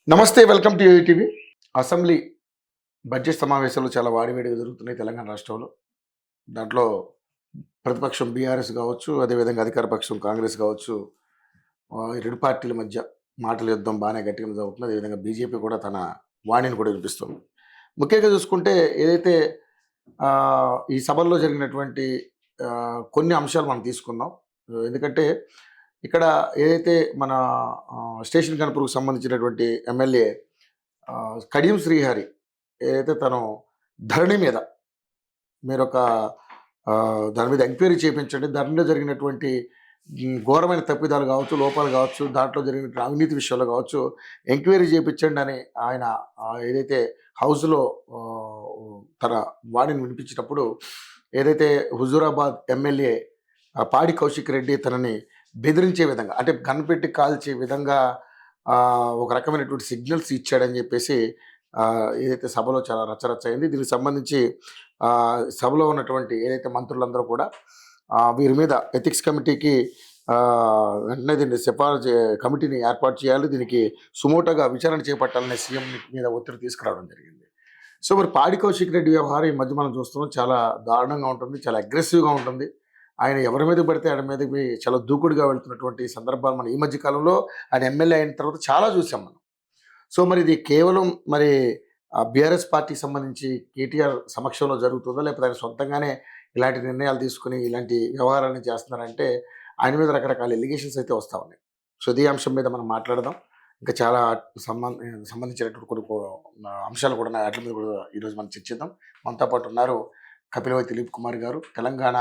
నమస్తే. Welcome to UTV. Assembly budget సమావేశాలు చాలా వాడివేడిగా జరుగుతున్నాయి తెలంగాణ రాష్ట్రంలో. దాంట్లో ప్రతిపక్షం బీఆర్ఎస్ కావచ్చు, అదేవిధంగా అధికార పక్షం కాంగ్రెస్ కావచ్చు, ఈ 2 పార్టీల మధ్య మాటల యుద్ధం బాగానే గట్టిగానే జరుగుతుంది. అదేవిధంగా బీజేపీ కూడా తన వాణిని కూడా వినిపిస్తుంది. ముఖ్యంగా చూసుకుంటే ఏదైతే ఈ సభల్లో జరిగినటువంటి కొన్ని అంశాలు మనం తీసుకుందాం. ఎందుకంటే ఇక్కడ ఏదైతే మన స్టేషన్ కనుపూర్‌కు సంబంధించినటువంటి ఎమ్మెల్యే కడియం శ్రీహరి ఏదైతే తను ధరణి మీద మీరొక దాని మీద ఎంక్వైరీ చేపించండి. ధరణిలో జరిగినటువంటి ఘోరమైన తప్పిదాలు కావచ్చు, లోపాలు కావచ్చు, దాంట్లో జరిగిన అవినీతి విషయాల్లో కావచ్చు, ఎంక్వైరీ చేపించండి అని ఆయన ఏదైతే హౌస్‌లో తన వాణిని వినిపించినప్పుడు ఏదైతే హుజూరాబాద్ ఎమ్మెల్యే పాడి కౌశిక్ రెడ్డి తనని బెదిరించే విధంగా అంటే గన్ పెట్టి కాల్చే విధంగా ఒక రకమైనటువంటి సిగ్నల్స్ ఇచ్చాడని చెప్పేసి ఏదైతే సభలో చాలా రచ్చరచ్చ అయింది. దీనికి సంబంధించి సభలో ఉన్నటువంటి ఏదైతే మంత్రులందరూ కూడా వీరి మీద ఎథిక్స్ కమిటీకి వెంటనే దీన్ని సిఫారసు కమిటీని ఏర్పాటు చేయాలి, దీనికి సుమోటోగా విచారణ చేపట్టాలనే సీఎం మీద ఒత్తిడి తీసుకురావడం జరిగింది. సో మరి పాడి కౌశిక్ రెడ్డి వ్యవహారం ఈ మధ్య మనం చూస్తున్నాం, చాలా దారుణంగా ఉంటుంది, చాలా అగ్రెసివ్గా ఉంటుంది. ఆయన ఎవరి మీద పడితే ఆయన మీదకి చాలా దూకుడుగా వెళ్తున్నటువంటి సందర్భాలు మనం ఈ మధ్య కాలంలో ఆయన ఎమ్మెల్యే అయిన తర్వాత చాలా చూసాం మనం. సో మరి ఇది కేవలం మరి బీఆర్ఎస్ పార్టీకి సంబంధించి కేటీఆర్ సమక్షంలో జరుగుతుందో, లేకపోతే ఆయన సొంతంగానే ఇలాంటి నిర్ణయాలు తీసుకుని ఇలాంటి వ్యవహారాన్ని చేస్తున్నారంటే ఆయన మీద రకరకాల ఎలిగేషన్స్ అయితే వస్తూ ఉన్నాయి. సో ఇదే అంశం మీద మనం మాట్లాడదాం. ఇంకా చాలా సంబంధించినటువంటి కొన్ని అంశాలు కూడా ఉన్నాయి, వాటి మీద కూడా ఈరోజు మనం చర్చిద్దాం. మనతో పాటు ఉన్నారు కపిలవతి దిలీప్ కుమార్ గారు, తెలంగాణ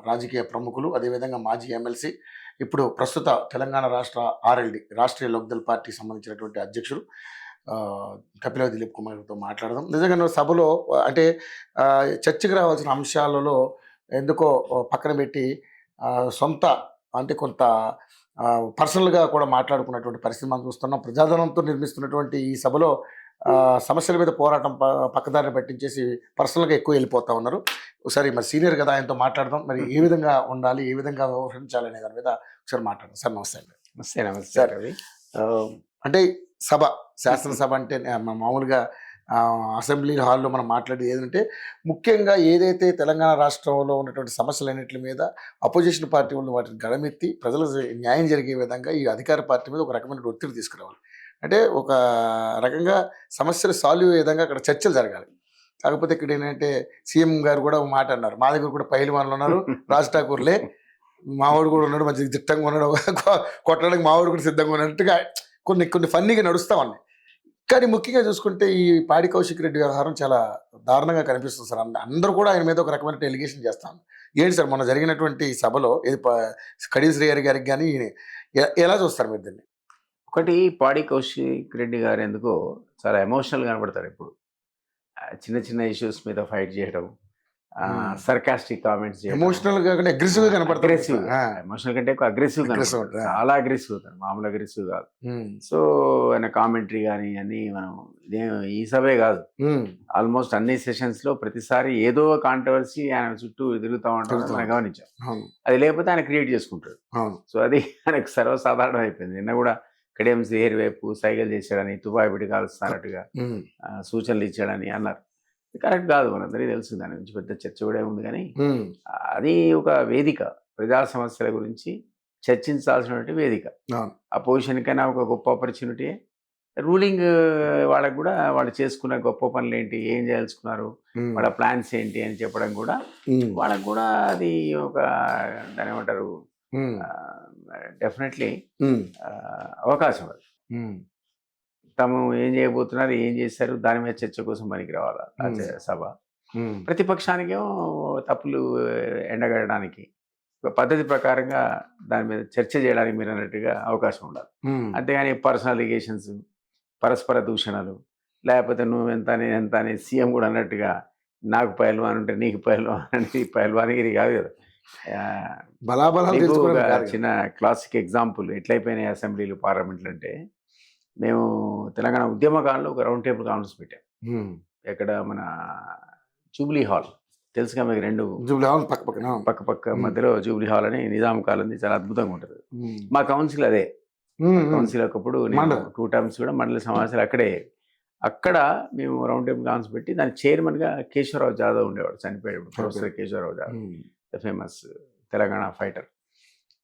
రాజకీయ ప్రముఖులు, అదేవిధంగా మాజీ ఎమ్మెల్సీ, ఇప్పుడు ప్రస్తుత తెలంగాణ రాష్ట్ర ఆర్ఎల్డి రాష్ట్రీయ లోక్దల్ పార్టీకి సంబంధించినటువంటి అధ్యక్షుడు కపిలవతి దిలీప్ కుమార్తో మాట్లాడదాం. నిజంగా సభలో అంటే చర్చకు రావాల్సిన అంశాలలో ఎందుకో పక్కన పెట్టి సొంత అంటే కొంత పర్సనల్గా కూడా మాట్లాడుకున్నటువంటి పరిస్థితి మనం చూస్తున్నాం. ప్రజాధనంతో నిర్మిస్తున్నటువంటి ఈ సభలో సమస్యల మీద పోరాటం పక్కదారిని పట్టించేసి పర్సనల్గా ఎక్కువ వెళ్ళిపోతా ఉన్నారు. ఒకసారి మరి సీనియర్ కదా, ఆయనతో మాట్లాడదాం. మరి ఏ విధంగా ఉండాలి, ఏ విధంగా వ్యవహరించాలి అనే దాని మీద ఒకసారి మాట్లాడదాం. సార్ నమస్తే అండి. నమస్తే నమస్తే రవి. అంటే సభ, శాసనసభ అంటే మామూలుగా అసెంబ్లీ హాల్లో మనం మాట్లాడేది ఏంటంటే ముఖ్యంగా ఏదైతే తెలంగాణ రాష్ట్రంలో ఉన్నటువంటి సమస్యలన్నింటి మీద అపోజిషన్ పార్టీ వాళ్ళు వాటిని గడమెత్తి ప్రజలకు న్యాయం జరిగే విధంగా ఈ అధికార పార్టీ మీద ఒక రకమైన ఒత్తిడి తీసుకురావాలి. అంటే ఒక రకంగా సమస్యలు సాల్వ్ అయ్యే విధంగా అక్కడ చర్చలు జరగాలి. కాకపోతే ఇక్కడ ఏంటంటే సీఎం గారు కూడా ఒక మాట అన్నారు, మా దగ్గర కూడా పైల్వాన్లు ఉన్నారు, రాజ్ ఠాకూర్లే, మావాడు కూడా ఉన్నాడు, మంచి దిట్టంగా ఉన్నాడు, కొట్టడానికి మావాడు కూడా సిద్ధంగా ఉన్నట్టుగా కొన్ని ఫన్నీగా నడుస్తూ ఉన్నాయి. కానీ ముఖ్యంగా చూసుకుంటే ఈ పాడి కౌశిక్ రెడ్డి వ్యవహారం చాలా దారుణంగా కనిపిస్తుంది సార్. అందరూ కూడా ఆయన మీద ఒక రకమైన ఎలిగేషన్ చేస్తాను. ఏంటి సార్ మొన్న జరిగినటువంటి సభలో ఇది కడియం శ్రీహరి గారికి కానీ ఎలా చూస్తారు మీరు దీన్ని? ఒకటి, పాడి కౌశిక్ రెడ్డి గారు ఎందుకో చాలా ఎమోషనల్ కనబడతారు. ఇప్పుడు చిన్న చిన్న ఇష్యూస్ మీద ఫైట్ చేయడం, సర్కాస్టిక్ కామెంట్స్ చేయడం, ఎమోషనల్ గా అగ్రెసివ్ గా కనబడతారు. ఎమోషనల్ కంటే ఎక్కువ అగ్రెసివ్, చాలా అగ్రెసివ్ అవుతారు, మామూలు అగ్రెసివ్ కాదు. సో ఆయన కామెంటరీ కానీ అన్ని మనం ఈ సభే కాదు, ఆల్మోస్ట్ అన్ని సెషన్స్ లో ప్రతిసారి ఏదో కాంట్రవర్సీ ఆయన చుట్టూ తిరుగుతూ ఉంటారు, మనం గమనించాం. అది లేకపోతే ఆయన క్రియేట్ చేసుకుంటాడు. సో అది ఆయనకు సర్వసాధారణం అయిపోయింది. నిన్న కూడా కడియం శ్రీహరి వైపు సైకిల్ చేశాడని, తుపాయి పెట్టి కాలుస్తున్నట్టుగా సూచనలు ఇచ్చాడని అన్నారు. కరెక్ట్ కాదు, మనందరికీ తెలుసు. దాని గురించి పెద్ద చర్చ కూడా ఉంది. కానీ అది ఒక వేదిక, ప్రజా సమస్యల గురించి చర్చించాల్సినటువంటి వేదిక. అపోజిషన్కైనా ఒక గొప్ప ఆపర్చునిటీ, రూలింగ్ వాళ్ళకు కూడా వాళ్ళు చేసుకున్న గొప్ప పనులు ఏంటి, ఏం చేయాల్సుకున్నారు, వాళ్ళ ప్లాన్స్ ఏంటి అని చెప్పడం కూడా వాళ్ళకు కూడా అది ఒక దాని ఏమంటారు, డెఫినెట్లీ అవకాశం. అది తాము ఏం చేయబోతున్నారు, ఏం చేశారు, దాని మీద చర్చ కోసం పనికి రావాలా సభ. ప్రతిపక్షానికేమో తప్పులు ఎండగట్టడానికి పద్ధతి ప్రకారంగా దాని మీద చర్చ చేయడానికి మీరు అన్నట్టుగా అవకాశం ఉండాలి. అంతేగాని పర్సనల్ లిగేషన్స్, పరస్పర దూషణలు, లేకపోతే నువ్వు ఎంత నేను ఎంత అని సీఎం కూడా అన్నట్టుగా నాకు పైల్వాన్ ఉంటే నీకు పైల్వాన్ అంటే పైల్వాన్గిరి కాదు కదా. చిన్న క్లాసిక్ ఎగ్జాంపుల్ ఎట్లయిపోయినాయి అసెంబ్లీలు, పార్లమెంట్లు అంటే, మేము తెలంగాణ ఉద్యమకాలంలో ఒక రౌండ్ టేబుల్ కాన్ఫరెన్స్ పెట్టాం. ఎక్కడ మన జూబ్లీ హాల్ తెలుసుగా మీకు, 2 జూబ్లీ హాల్ పక్క మధ్యలో జూబ్లీ హాల్ అని నిజాం కాలంది, చాలా అద్భుతంగా ఉంటుంది. మా కౌన్సిల్ అదే. కౌన్సిల్ ఒకప్పుడు నేను 2 టర్మ్స్ కూడా మండలి సమావేశాలు అక్కడే. అక్కడ మేము రౌండ్ టేబుల్ కాన్స్ పెట్టి దాని చైర్మన్గా కేశవరావు జాదవ్ ఉండేవాడు, చనిపోయాడు. Professor Keshavrao Jadhav, famous Telangana fighter.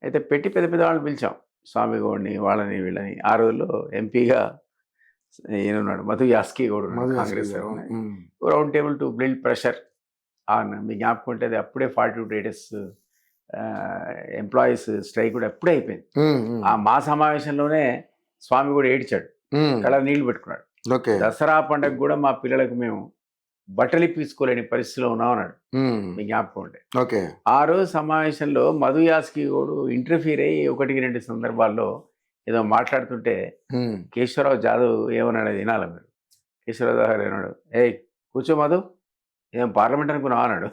అయితే పెట్టి పెద్ద పెద్ద వాళ్ళని పిలిచాం, స్వామి గౌడ్ని, వాళ్ళని వీళ్ళని. ఆ రోజుల్లో ఎంపీగా ఈయనున్నాడు, మధు యాస్కీ గౌడ్ ఉన్నాడు, Congress. Round table to build pressure on, మీ జ్ఞాపకం ఉంటే అది అప్పుడే 42 డేస్ ఎంప్లాయీస్ స్ట్రైక్ కూడా అప్పుడే అయిపోయింది. మా సమావేశంలోనే స్వామి కూడా ఏడ్చాడు, కళ్ళ నీళ్లు పెట్టుకున్నాడు. దసరా పండుగ కూడా మా పిల్లలకు మేము బట్టలు ఇప్పించుకోలేని పరిస్థితిలో ఉన్నామన్నాడు, మీ జ్ఞాపకం ఉంటే. ఆ రోజు సమావేశంలో మధు యాస్కీ గౌడ్ ఇంటర్ఫీర్ అయ్యి 1-2 సందర్భాల్లో ఏదో మాట్లాడుతుంటే కేశవరావు జాదవ్ ఏమన్నాడు వినాలి మీరు. కేశవరావు జాదవ్ ఏమన్నాడు, ఏయ్ కూర్చో మధు, ఏం పార్లమెంట్ అనుకున్నావు అన్నాడు.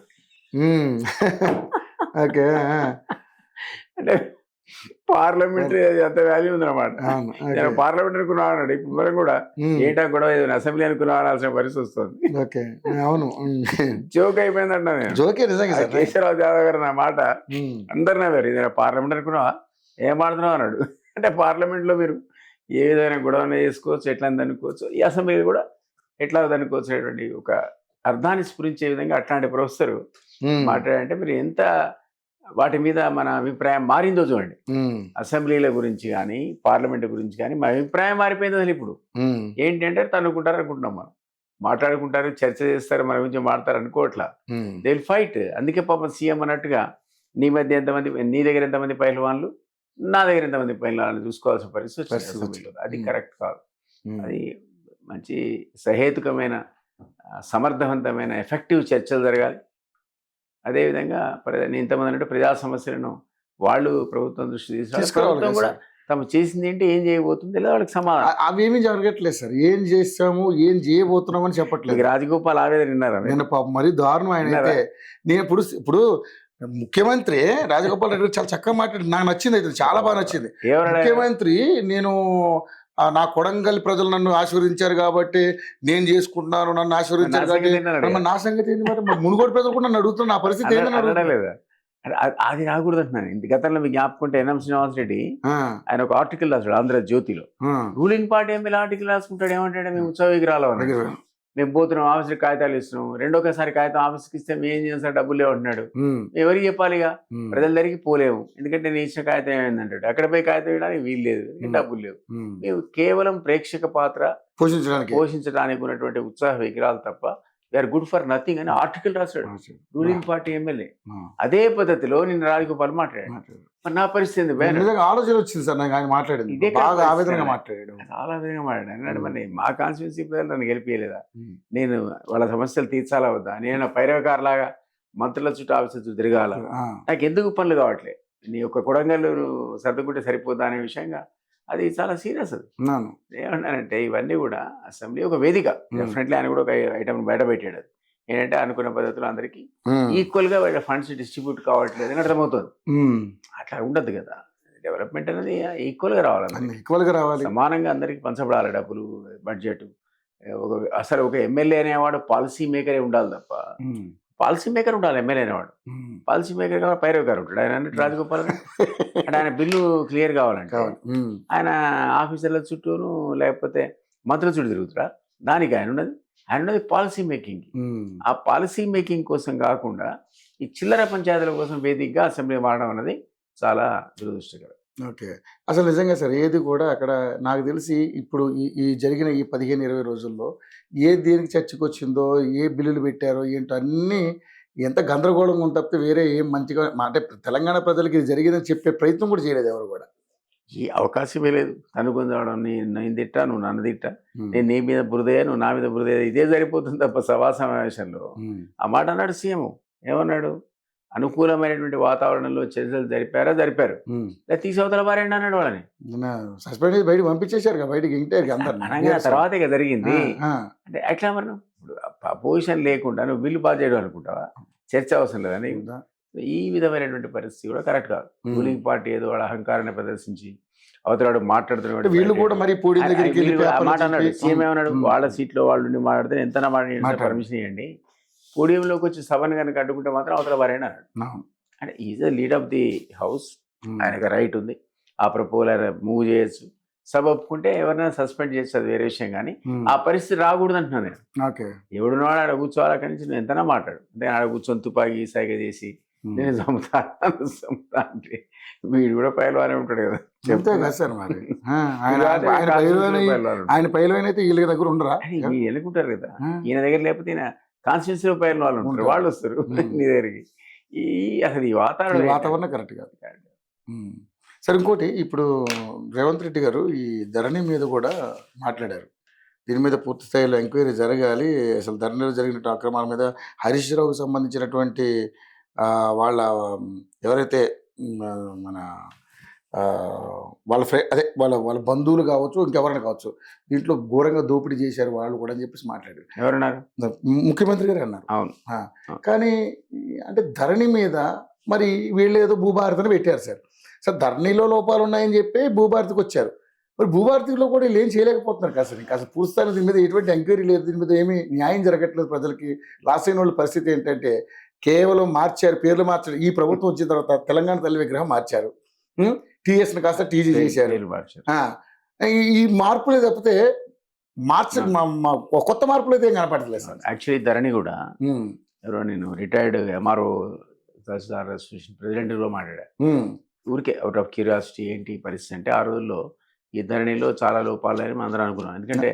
అంటే పార్లమెంటరీ అంత వాల్యూ ఉందన్నమాట. నేను పార్లమెంట్ అనుకున్నావు అన్నాడు. ఇప్పుడు మనం కూడా ఏంటా కూడా ఏదైనా అసెంబ్లీ అనుకున్నావు అనాల్సిన పరిస్థితి వస్తుంది. జోక్ అయిపోయిందంట. నేను కేశవరావు జాదవ్ గారు నా మాట అందరు నవ్వారు. ఇదేనా పార్లమెంట్ అనుకున్నావా, ఏం ఆడుతున్నావు అన్నాడు. అంటే పార్లమెంట్లో మీరు ఏ విధమైన గొడవన చేసుకోవచ్చు, ఎట్లా అనుకోవచ్చు, ఈ అసెంబ్లీలు కూడా ఎట్లా అనుకోవచ్చు అనేటువంటి ఒక అర్థాన్ని స్ఫురించే విధంగా అట్లాంటి ప్రొఫెసర్ మాట్లాడంటే మీరు ఎంత వాటి మీద మన అభిప్రాయం మారిందో చూడండి. అసెంబ్లీల గురించి కానీ పార్లమెంట్ గురించి కానీ మన అభిప్రాయం మారిపోయింది అసలు. ఇప్పుడు ఏంటంటే తనుకుంటారు అనుకుంటున్నాం, మనం మాట్లాడుకుంటారు, చర్చ చేస్తారు, మన గురించి మాట్లాడతారు అనుకోవట్లా. They will fight. అందుకే పాపం సీఎం అన్నట్టుగా నీ మధ్య ఎంతమంది, నీ దగ్గర ఎంతమంది పైలవాన్లు, నా దగ్గర ఎంతమంది పైలవాన్లు చూసుకోవాల్సిన పరిస్థితి అసెంబ్లీలో. అది కరెక్ట్ కాదు. అది మంచి సహేతుకమైన, సమర్థవంతమైన, ఎఫెక్టివ్ చర్చలు జరగాలి. అదేవిధంగా ఇంతమంది అంటే ప్రజా సమస్యలను వాళ్ళు ప్రభుత్వం దృష్టి తీసుకురావాలి. ప్రభుత్వం కూడా తమ చేసింది ఏంటి, ఏం చేయబోతుంది లేదా వాళ్ళకి సమాధానం. అవేమీ జరగట్లేదు సార్. ఏం చేస్తాము, ఏం చేయబోతున్నాం అని చెప్పట్లేదు. రాజగోపాల్ ఆవేదన విన్నారా? నేను మరీ దారుణం. ఆయన అయితే నేను ఇప్పుడు ముఖ్యమంత్రి రాజగోపాల్ రెడ్డి చాలా చక్కగా మాట్లాడి, నాకు నచ్చింది. అయితే చాలా బాగా నచ్చింది. ముఖ్యమంత్రి నేను నా కొడంగల్ ప్రజలు నన్ను ఆశీర్వదించారు కాబట్టి నేను చేసుకుంటున్నాను, నన్ను ఆశీర్వదించారు కాబట్టి నా సంగతి ఏంటి, మరి మునుగోడు ప్రజలు కూడా నన్ను అడుగుతున్నా, నా పరిస్థితి ఏంటనలేదా? అది రాకూడదు అంటున్నాను. గతంలో మీకు జ్ఞాపకుంటే ఎన్ఎం శ్రీనివాస్ రెడ్డి ఆయన ఒక ఆర్టికల్ రాశాడు ఆంధ్రజ్యోతిలో. రూలింగ్ పార్టీ ఎమ్మెల్యే ఆర్టికల్ రాసుకుంటాడు, ఏమంటాడు, మేము ఉత్సవ విగ్రహాలు మేము పోతున్నాం, ఆఫీస్కి కాగితాలు ఇస్తున్నాం, రెండోసారి కాగితం ఆఫీస్కి ఇస్తే మేము ఏం చేస్తాం, డబ్బులు లేవంటున్నాడు. ఎవరికి చెప్పాలిగా? ప్రజల దగ్గరికి పోలేము, ఎందుకంటే నేను ఇచ్చిన కాగితం ఏమైందంటాడు. అక్కడ పోయి కాగితం ఇవ్వడానికి వీలు లేదు, డబ్బులు లేవు. మేము కేవలం ప్రేక్షక పాత్ర పోషించడానికి ఉన్నటువంటి ఉత్సాహ విగ్రహాలు తప్ప వీఆర్ గుడ్ ఫర్ నథింగ్ అని ఆర్టికల్ రాశాడు రూలింగ్ పార్టీ ఎమ్మెల్యే. అదే పద్ధతిలో నిన్న రాజగోపాల్ మాట్లాడాడు. మరి నా పరిస్థితి ఆలోచన వచ్చింది సార్, ఆయన మాట్లాడాడు, ఇదే చాలా ఆవేదనగా మాట్లాడాడు. మరి మా కాన్స్టిట్యున్సీ ప్రజలు నన్ను గెలిపియలేదా? నేను వాళ్ళ సమస్యలు తీర్చాలా వద్దా? నేను పైరవకారు లాగా మంత్రుల చుట్టూ ఆఫీసుల చుట్టూ తిరగాల? నాకు ఎందుకు పనులు కావట్లేదు? నీ యొక్క కొడంగల్లు సర్దుకుంటే సరిపోదా అనే విషయంగా అది చాలా సీరియస్. అది ఏమన్నానంటే ఇవన్నీ కూడా అసెంబ్లీ ఒక వేదిక. డెఫినెట్లీ ఆయన కూడా ఒక ఐటమ్ బయట పెట్టాడు. అది ఏంటంటే అనుకున్న పద్ధతిలో అందరికీ ఈక్వల్ గా వాళ్ళ ఫండ్స్ డిస్ట్రిబ్యూట్ కావట్లేదు అని అర్థమవుతుంది. అట్లా ఉండదు కదా. డెవలప్మెంట్ అనేది ఈక్వల్ గా రావాలి, సమానంగా అందరికి పంచబడాలి డబ్బులు, బడ్జెట్. అసలు ఒక ఎమ్మెల్యే అనేవాడు పాలసీ మేకరే ఉండాలి తప్ప, పాలసీ మేకర్ ఉండాలి ఎమ్మెల్యే అనేవాడు. పాలసీ మేకర్ కావాలి, పైరవకారు ఉంటాడు. ఆయన అన్నట్టు రాజగోపాల్ అంటే ఆయన బిల్లు క్లియర్ కావాలంటే ఆయన ఆఫీసర్ల చుట్టూను లేకపోతే మంత్రుల చుట్టూ తిరుగుతాడా? దానికి ఆయన ఉన్నది పాలసీ మేకింగ్. ఆ పాలసీ మేకింగ్ కోసం కాకుండా ఈ చిల్లర పంచాయతీల కోసం వేదికగా అసెంబ్లీ వాడడం అనేది చాలా దురదృష్టకరం. ఓకే. అసలు నిజంగా సార్ ఏది కూడా అక్కడ నాకు తెలిసి ఇప్పుడు ఈ జరిగిన ఈ 15-20 రోజుల్లో దేనికి చర్చకు వచ్చిందో, ఏ బిల్లులు పెట్టారో ఏంటో అన్నీ ఎంత గందరగోళంగా ఉంది తప్పితే వేరే ఏం మంచిగా అంటే తెలంగాణ ప్రజలకి ఇది జరిగిందని చెప్పే ప్రయత్నం కూడా చేయలేదు ఎవరు కూడా. ఈ అవకాశమే లేదు. అనుకుందాం నేను తిట్టా, నువ్వు నన్ను తిట్టా, నేను నీ మీద బురదయ్యా, నువ్వు నా మీద బురదయ్యా, ఇదే సరిపోతుంది తప్ప సభా సమావేశంలో. ఆ మాట అన్నాడు సీఎం. ఏమన్నాడు? అనుకూలమైనటువంటి వాతావరణంలో చర్చలు జరిపారు, తీసవతల వారండి అన్నాడు. వాళ్ళని సస్పెండ్ చేసి బయటకు పంపించేశారు బయటకి. అనగా తర్వాత ఇక జరిగింది. అంటే ఎట్లా మరి ఇప్పుడు పొజిషన్ లేకుండా నువ్వు బిల్లు పాస్ చేయడం అనుకుంటావా? చర్చ అవసరం లేదని. ఈ విధమైనటువంటి పరిస్థితి కూడా కరెక్ట్ కాదు. రూలింగ్ పార్టీ ఏదో వాడు అహంకారాన్ని ప్రదర్శించి అవతలాడు మాట్లాడుతున్నాడు. వీళ్ళు కూడా మరి మాట అన్నాడు. సీఎం ఏమన్నాడు? వాళ్ళ సీట్లో వాళ్ళు మాట్లాడితే ఎంత పర్మిషన్ ఇవ్వండి, పోడియంలోకి వచ్చి సభను కనుక అడ్డుకుంటే మాత్రం అవతల వారైనా అన్నాడు. అంటే is the lead of the house, ఆయనకు రైట్ ఉంది. ఆ ప్రపోజల్ మూవ్ చేయొచ్చు, సభ ఒప్పుకుంటే ఎవరైనా సస్పెండ్ చేయొచ్చు, అది వేరే విషయం. కానీ ఆ పరిస్థితి రాకూడదు అంటున్నాను నేను. ఓకే. ఎవడున్నాడు ఆడ కూర్చోవాలి, అక్కడి నుంచి నువ్వు ఎంతనా మాట్లాడు. అంటే ఆడ కూర్చొని తుపాకీ సైగ చేసి నేను చంపుతా అంటే వీడు కూడా పైలవానే ఉంటాడు కదా. చెప్తే కదా సార్ మరి. ఆయన పైలవాన్ అయితే వీళ్ళ దగ్గర ఉండరా? వీళ్ళు ఎన్నుకుంటారు కదా, ఈయన దగ్గర లేకపోతే ఈయన కాన్స్టిట్యూన్సీలో పైన వాళ్ళు ఉంటారు, వాళ్ళు వస్తారు నీ దగ్గరికి. అసలు ఈ వాతావరణం కరెక్ట్ కాదు. సరే, ఇంకోటి ఇప్పుడు రేవంత్ రెడ్డి గారు ఈ ధరణి మీద కూడా మాట్లాడారు. దీని మీద పూర్తి స్థాయిలో ఎంక్వైరీ జరగాలి, అసలు ధరణిలో జరిగిన అక్రమాల మీద హరీష్ రావుకు సంబంధించినటువంటి వాళ్ళ ఎవరైతే మన వాళ్ళ అదే వాళ్ళ బంధువులు కావచ్చు, ఇంకెవరైనా కావచ్చు, దీంట్లో ఘోరంగా దోపిడీ చేశారు వాళ్ళు కూడా అని చెప్పేసి మాట్లాడారు. ఎవరన్నారు? ముఖ్యమంత్రి గారు అన్నారు. అవును. కానీ అంటే ధరణి మీద మరి వీళ్ళు ఏదో భూభారతిని పెట్టారు సార్. సార్ ధరణిలో లోపాలు ఉన్నాయని చెప్పి భూభారతికి వచ్చారు. మరి భూభారతిలో కూడా వీళ్ళు ఏం చేయలేకపోతున్నారు కదా సార్. ఇంకా అసలు పూర్తిస్థాయి దీని మీద ఎటువంటి ఎంక్వైరీ లేదు, దీని మీద ఏమీ న్యాయం జరగట్లేదు. ప్రజలకి లాస్ అయిన వాళ్ళ పరిస్థితి ఏంటంటే కేవలం మార్చారు, పేర్లు మార్చారు. ఈ ప్రభుత్వం వచ్చిన తర్వాత తెలంగాణ తల్లి విగ్రహం మార్చారు, టీఎస్ని కాస్త టీజీ చేశారు. ఈ మార్పులే తప్పితే కొత్త మార్పులు అయితే ఏం కనపడలేదు సార్. యాక్చువల్లీ ధరణి కూడా ఎవరో నేను రిటైర్డ్ ఎంఆర్ఓ తహసీల్దార్ అసోసియేషన్ ప్రెసిడెంట్ కూడా మాట్లాడా. ఊరికే అవుట్ ఆఫ్ క్యూరియాసిటీ ఏంటి పరిస్థితి అంటే, ఆ రోజుల్లో ఈ ధరణిలో చాలా లోపాలు అని అందరూ అనుకున్నాం. ఎందుకంటే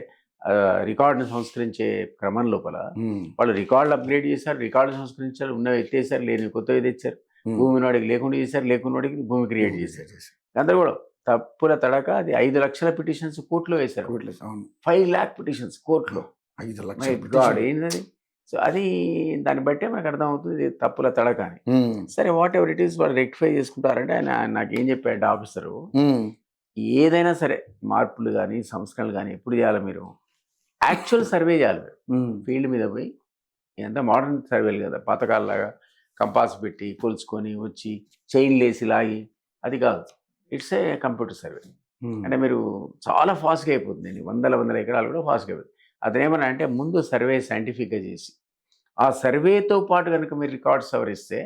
రికార్డును సంస్కరించే క్రమం లోపల వాళ్ళు రికార్డులు అప్గ్రేడ్ చేశారు, రికార్డులు సంస్కరించారు, ఉన్నవి ఎత్తేసారు, లేని కొత్తవి తెచ్చారు, భూమి వాడికి లేకుండా చేశారు, లేకుండా వాడికి భూమి క్రియేట్ చేశారు. అందరూ కూడా తప్పుల తడక అది 5 లక్షల పిటిషన్స్ కోర్టులో వేశారు. 5 lakh పిటిషన్స్ కోర్టులో. 5 లక్షలు ఏంటది? సో అది దాన్ని బట్టే మనకు అర్థమవుతుంది ఇది తప్పుల తడక అని. సరే, వాట్ ఎవర్ ఇట్ ఈస్, వాళ్ళు రెక్టిఫై చేసుకుంటారంటే ఆయన నాకు ఏం చెప్పాడు ఆఫీసరు, ఏదైనా సరే మార్పులు కానీ సంస్కరణలు కానీ ఎప్పుడు చేయాలి, మీరు యాక్చువల్ సర్వే చేయాలి. ఫీల్డ్ మీద పోయి, ఎంత మోడర్న్ సర్వేలు కదా, పాతకాలలాగా కంపాస్ పెట్టి కొలుచుకొని వచ్చి చైన్లు వేసి లాగి అది కాదు. It's a computer survey. అంటే మీరు చాలా ఫాస్ట్గా అయిపోతుంది, వందల ఎకరాలు కూడా ఫాస్ట్గా అయిపోతుంది. అతనేమన్నా అంటే ముందు సర్వే సైంటిఫిక్గా చేసి ఆ సర్వేతో పాటు కనుక మీరు రికార్డ్స్ సవరిస్తే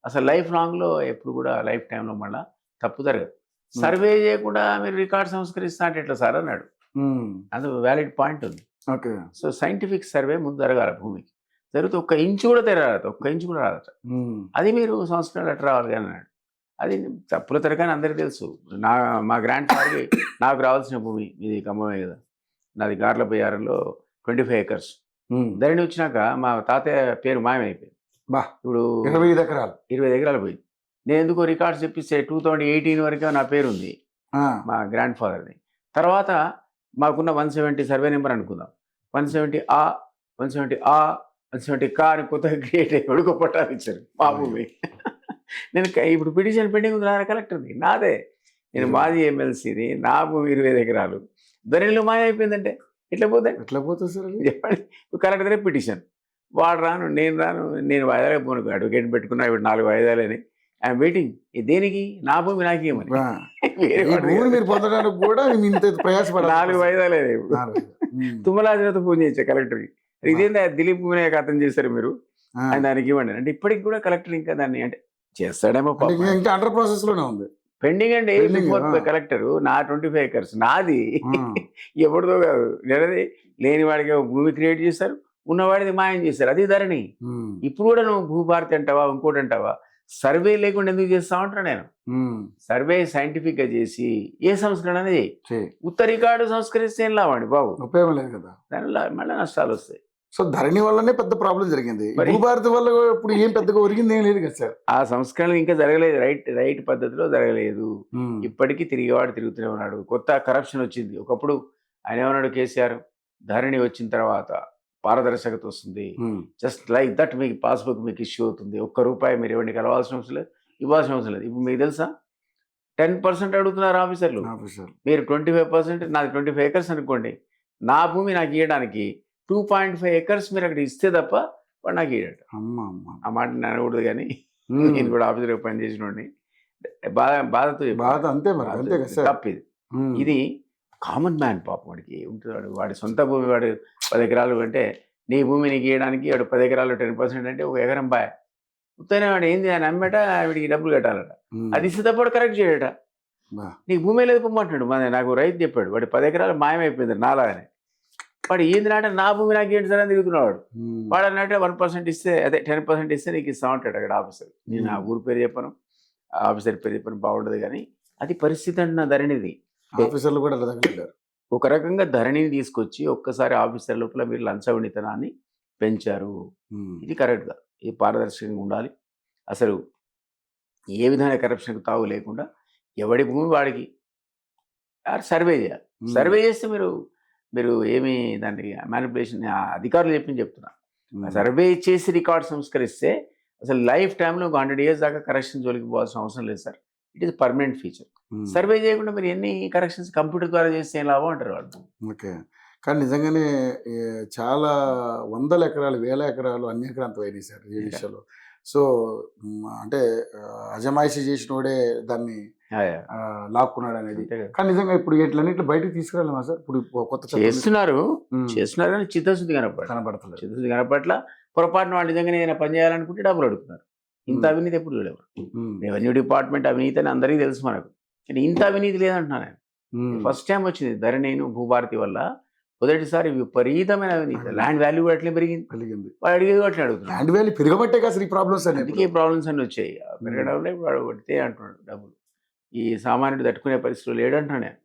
అసలు లైఫ్ లాంగ్లో ఎప్పుడు కూడా లైఫ్ టైంలో మళ్ళీ తప్పు జరగదు. సర్వే చేయకుండా మీరు రికార్డ్ సంస్కరిస్తా అంటే ఎట్లా సార్ అన్నాడు. అది వ్యాలిడ్ పాయింట్ ఉంది. ఓకే. సో సైంటిఫిక్ సర్వే ముందు జరగాలి, భూమికి జరిగితే 1 ఇంచు కూడా తెరగలట, 1 ఇంచు కూడా రాదట. అది మీరు సంస్కరణ ఎట్లా రావాలి అని అన్నాడు. అది తప్పుల తెరగానే అందరికీ తెలుసు. మా గ్రాండ్ ఫాదర్కి నాకు రావాల్సిన భూమి ఇది ఖమ్మమే కదా, నాది గార్ల బయ్యారంలో 25 acres. ధరణి వచ్చినాక మా తాతయ్య పేరు మాయమైపోయింది. ఇప్పుడు 25 ఎకరాలు 20 ఎకరాలు పోయింది. నేను ఎందుకో రికార్డ్స్ చెప్పిస్తే 2018 వరకే నా పేరు ఉంది మా గ్రాండ్ ఫాదర్ది. తర్వాత మాకున్న 170 సర్వే నెంబర్ అనుకుందాం, 170A 170K అని కొత్తగా క్రియేట్ అయ్యి ఒడుకో పట్టాలు ఇచ్చారు మా భూమి. నేను ఇప్పుడు పిటిషన్ పెండింగ్ ఉంది, నా కలెక్టర్ది నాదే, నేను మాజీ ఎమ్మెల్సీది, నా భూమి 25 ఎకరాలు ధరణిలో మాయమైపోయిందంటే ఎట్లా పోతుంది సార్ చెప్పండి. ఇప్పుడు కలెక్టర్ దగ్గర పిటిషన్, వాడు రాను, నేను వాయిదాలే పోను, అడ్వకేట్ పెట్టుకున్నా, ఇప్పుడు 4 వాయిదాలని ఐఎమ్ వెయిటింగ్. దేనికి? నా భూమి నాకేమని మీరు పొందడానికి కూడా 4 వాయిదాలే. ఇప్పుడు తుమ్మలాజనతో ఫోన్ చేయించా కలెక్టర్కి, ఇదేందా దిలీప్ భూమిని ఖతం చేశారు మీరు, ఆయన దానికి ఇవ్వండి అంటే ఇప్పటికి కూడా కలెక్టర్ ఇంకా దాన్ని అంటే చేస్తాడేమో, ఇంకా అండర్ ప్రాసెస్ లోనే ఉంది, పెండింగ్ అండి. కలెక్టర్ నా 25 acres నాది, ఎవరిదో కాదు, లేని వాడికి భూమి క్రియేట్ చేస్తారు, ఉన్నవాడిది మాయం చేస్తారు. అది ధరణి. ఇప్పుడు కూడా నువ్వు భూభారతి అంటావా ఇంకోటి అంటావా, సర్వే లేకుండా ఎందుకు చేస్తా ఉంటా నేను. సర్వే సైంటిఫిక్ గా చేసి ఏ సంస్కరణ అనేది ఉత్తర రికార్డు సంస్కరిస్తే ఏం లావండి బాబు, ఉపయోగం లేదు కదా, దానిలో మళ్ళీ నష్టాలు వస్తాయి. సో ధరణి వల్లనే పెద్ద ప్రాబ్లం జరిగింది, భూభారతి వల్ల ఇప్పుడు ఏం పెద్దగా ఒరిగింది ఏం లేదు కదా సార్. ఆ సంస్కరణ ఇంకా జరగలేదు, రైట్ పద్ధతిలో జరగలేదు. ఇప్పటికీ తిరిగేవాడు తిరుగుతూనే ఉన్నాడు. కొత్త కరప్షన్ వచ్చింది. ఒకప్పుడు ఆయన ఏమన్నాడు కేసీఆర్, ధరణి వచ్చిన తర్వాత పారదర్శకత వస్తుంది, జస్ట్ లైక్ దట్ మీకు పాస్బుక్ మీకు ఇష్యూ అవుతుంది, ₹1 మీరు ఇవ్వండి, కలవాల్సిన అవసరం లేదు, ఇవ్వాల్సిన అవసరం లేదు. ఇప్పుడు మీకు తెలుసా 10% అడుగుతున్నారు ఆఫీసర్లు, మీరు 25%, నాది 25 acres అనుకోండి, నా భూమి నాకు ఇవ్వడానికి 2.5 acres మీరు అక్కడ ఇస్తే తప్ప వాడు నాకు ఇవ్వడు. ఆ మాట నేను అనకూడదు, కానీ నేను కూడా ఆఫీసర్గా పనిచేసినోడిని, బాధతో తప్పు ఇది కామన్ మ్యాన్ పాపం, వాడికి ఉంటున్నాడు, వాడి సొంత భూమి వాడు 10 ఎకరాలు అంటే నీ భూమి నీకు ఇవ్వడానికి వాడు 10 ఎకరాలు 10% అంటే 1 ఎకరం ఉత్తనే వాడు ఏంది ఆయన అమ్మట, వీడికి డబ్బులు కట్టాలట, అది ఇస్తే తప్ప కరెక్ట్ చేయట. బా. నీకు భూమి లేదు పొమ్మంటాడు. నాకు రైతు చెప్పాడు, వాడి 10 ఎకరాలు మాయమైపోయింది నాలాగానే. వాడు ఏంది అంటే నా భూమి నాకు ఏంటి సార్ అని తిరుగుతున్నాడు. వాడు అన్నట్టే 1% ఇస్తే, అదే 10% ఇస్తే నీకు ఇస్తా ఉంటాడు అక్కడ ఆఫీసర్. నేను ఆ ఊరు పేరు చెప్పను, ఆఫీసర్ పేరు చెప్పను, బాగుండదు. కానీ అది పరిస్థితి అంటున్న ధరణిది. ఆఫీసర్లు కూడా అలా తగలడ్డారు. ఒక రకంగా ధరణిని తీసుకొచ్చి ఒక్కసారి ఆఫీసర్ లోపల మీరు లంచగొండితనాన్ని పెంచారు. ఇది కరెక్ట్గా, ఇది పారదర్శకంగా ఉండాలి. అసలు ఏ విధమైన కరప్షన్కి తావు లేకుండా ఎవడి భూమి వాడికి సర్వే చేయాలి. సర్వే చేస్తే మీరు ఏమి దానికి మ్యానిపులేషన్ అధికారులు చెప్తున్నా. సర్వే చేసి రికార్డ్ సంస్కరిస్తే అసలు లైఫ్ టైంలో 100 years దాకా కరెక్షన్ జోలికి పోవాల్సిన అవసరం లేదు sir. It is permanent feature. Survey చేయకుండా మీరు ఎన్ని కరెక్షన్స్ కంప్యూటర్ ద్వారా చేస్తే ఏం లాభం అంటారు వాళ్ళు. ఓకే. కానీ నిజంగానే చాలా వందల ఎకరాలు, వేల ఎకరాలు అన్యాక్రాంతం అయినాయి సార్ ఈ విషయంలో. సో అంటే అజమాయిషి చేసినోడే దాన్ని లాక్కున్నాడు అనేది. కానీ నిజంగా ఇప్పుడు ఇట్లన్నిట్లు బయటకు తీసుకురాలేమా సార్? ఇప్పుడు కొత్త చేస్తున్నారు కానీ చిత్తశుద్ధి కనపడుతుంది. చిత్తశుద్ధి కనపట్ల పొరపాటున వాళ్ళు నిజంగానే ఏదైనా పని చేయాలనుకుంటే డబ్బులు అడుగుతున్నారు. ఇంత అవినీతి ఎప్పుడు చూడలేవు. రెవెన్యూ డిపార్ట్మెంట్ అవినీతి అని అందరికీ తెలుసు మనకు, కానీ ఇంత అవినీతి లేదంటున్నా నేను. ఫస్ట్ టైం వచ్చింది ధరణి భూభారతి వల్ల. మొదటిసారి విపరీతమైన అవినీతి. ల్యాండ్ వాల్యూ కూడా అట్లే పెరిగింది. వాడు అడిగేది అట్లా అడుగుతున్నాడు. ల్యాండ్ వాల్యూ పెరగబట్టే కదా ఈ ప్రాబ్లమ్స్ అన్ని. అందుకే ప్రాబ్లమ్స్ అన్ని వచ్చాయి. పెరగడంలో వాడు పడితే అంటున్నాడు డబ్బులు. ఈ సామాన్యుడు తట్టుకునే పరిస్థితులు లేడంటున్నా నేను.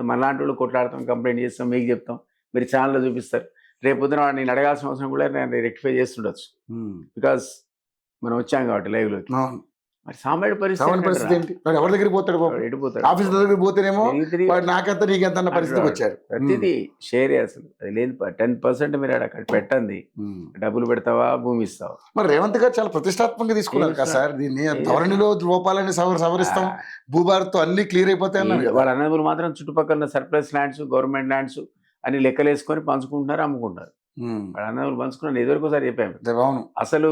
మనలాంటి వాళ్ళు కొట్లాడతాం, కంప్లైంట్ చేస్తాం, మీకు చెప్తాం, మీరు ఛానల్లో చూపిస్తారు. రేపొద్దున వాడు నేను అడగాల్సిన అవసరం కూడా నేను రెక్టిఫై చేస్తుండొచ్చు. బికాస్ మనం వచ్చాం కాబట్టి లైవ్లోకి. మరి సామాన్యుడి పరిస్థితి ఏంటి? ఎవరి దగ్గరికి పోతాడు? ఆఫీస్ దగ్గరికి పోతేనేమో నాకెంత నీకెంత అన్న పరిస్థితికి వచ్చారు. ప్రతిదీ షేర్ అసలు అది లేదు. 10% మీరు అక్కడ పెట్టండి, డబ్బులు పెడతావా, భూమి ఇస్తావా? మరి రేవంత్ గారు చాలా ప్రతిష్టాత్మకంగా తీసుకున్నారు కదా సార్ దీన్ని. ధరణిలో లోపాలని సవరిస్తాం, భూభారత్తో అన్ని క్లియర్ అయిపోతాయి అన్నారు. వాళ్ళ అన్నదమ్ములు మాత్రం చుట్టుపక్కల సర్ప్లస్ ల్యాండ్స్, గవర్నమెంట్ ల్యాండ్స్ అని లెక్కలేసుకొని పంచుకుంటున్నారు, అమ్ముకుంటారు. వాళ్ళ అన్నదమ్ములు పంచుకున్నారు. ఎదురుకోసారి చెప్పాము. అసలు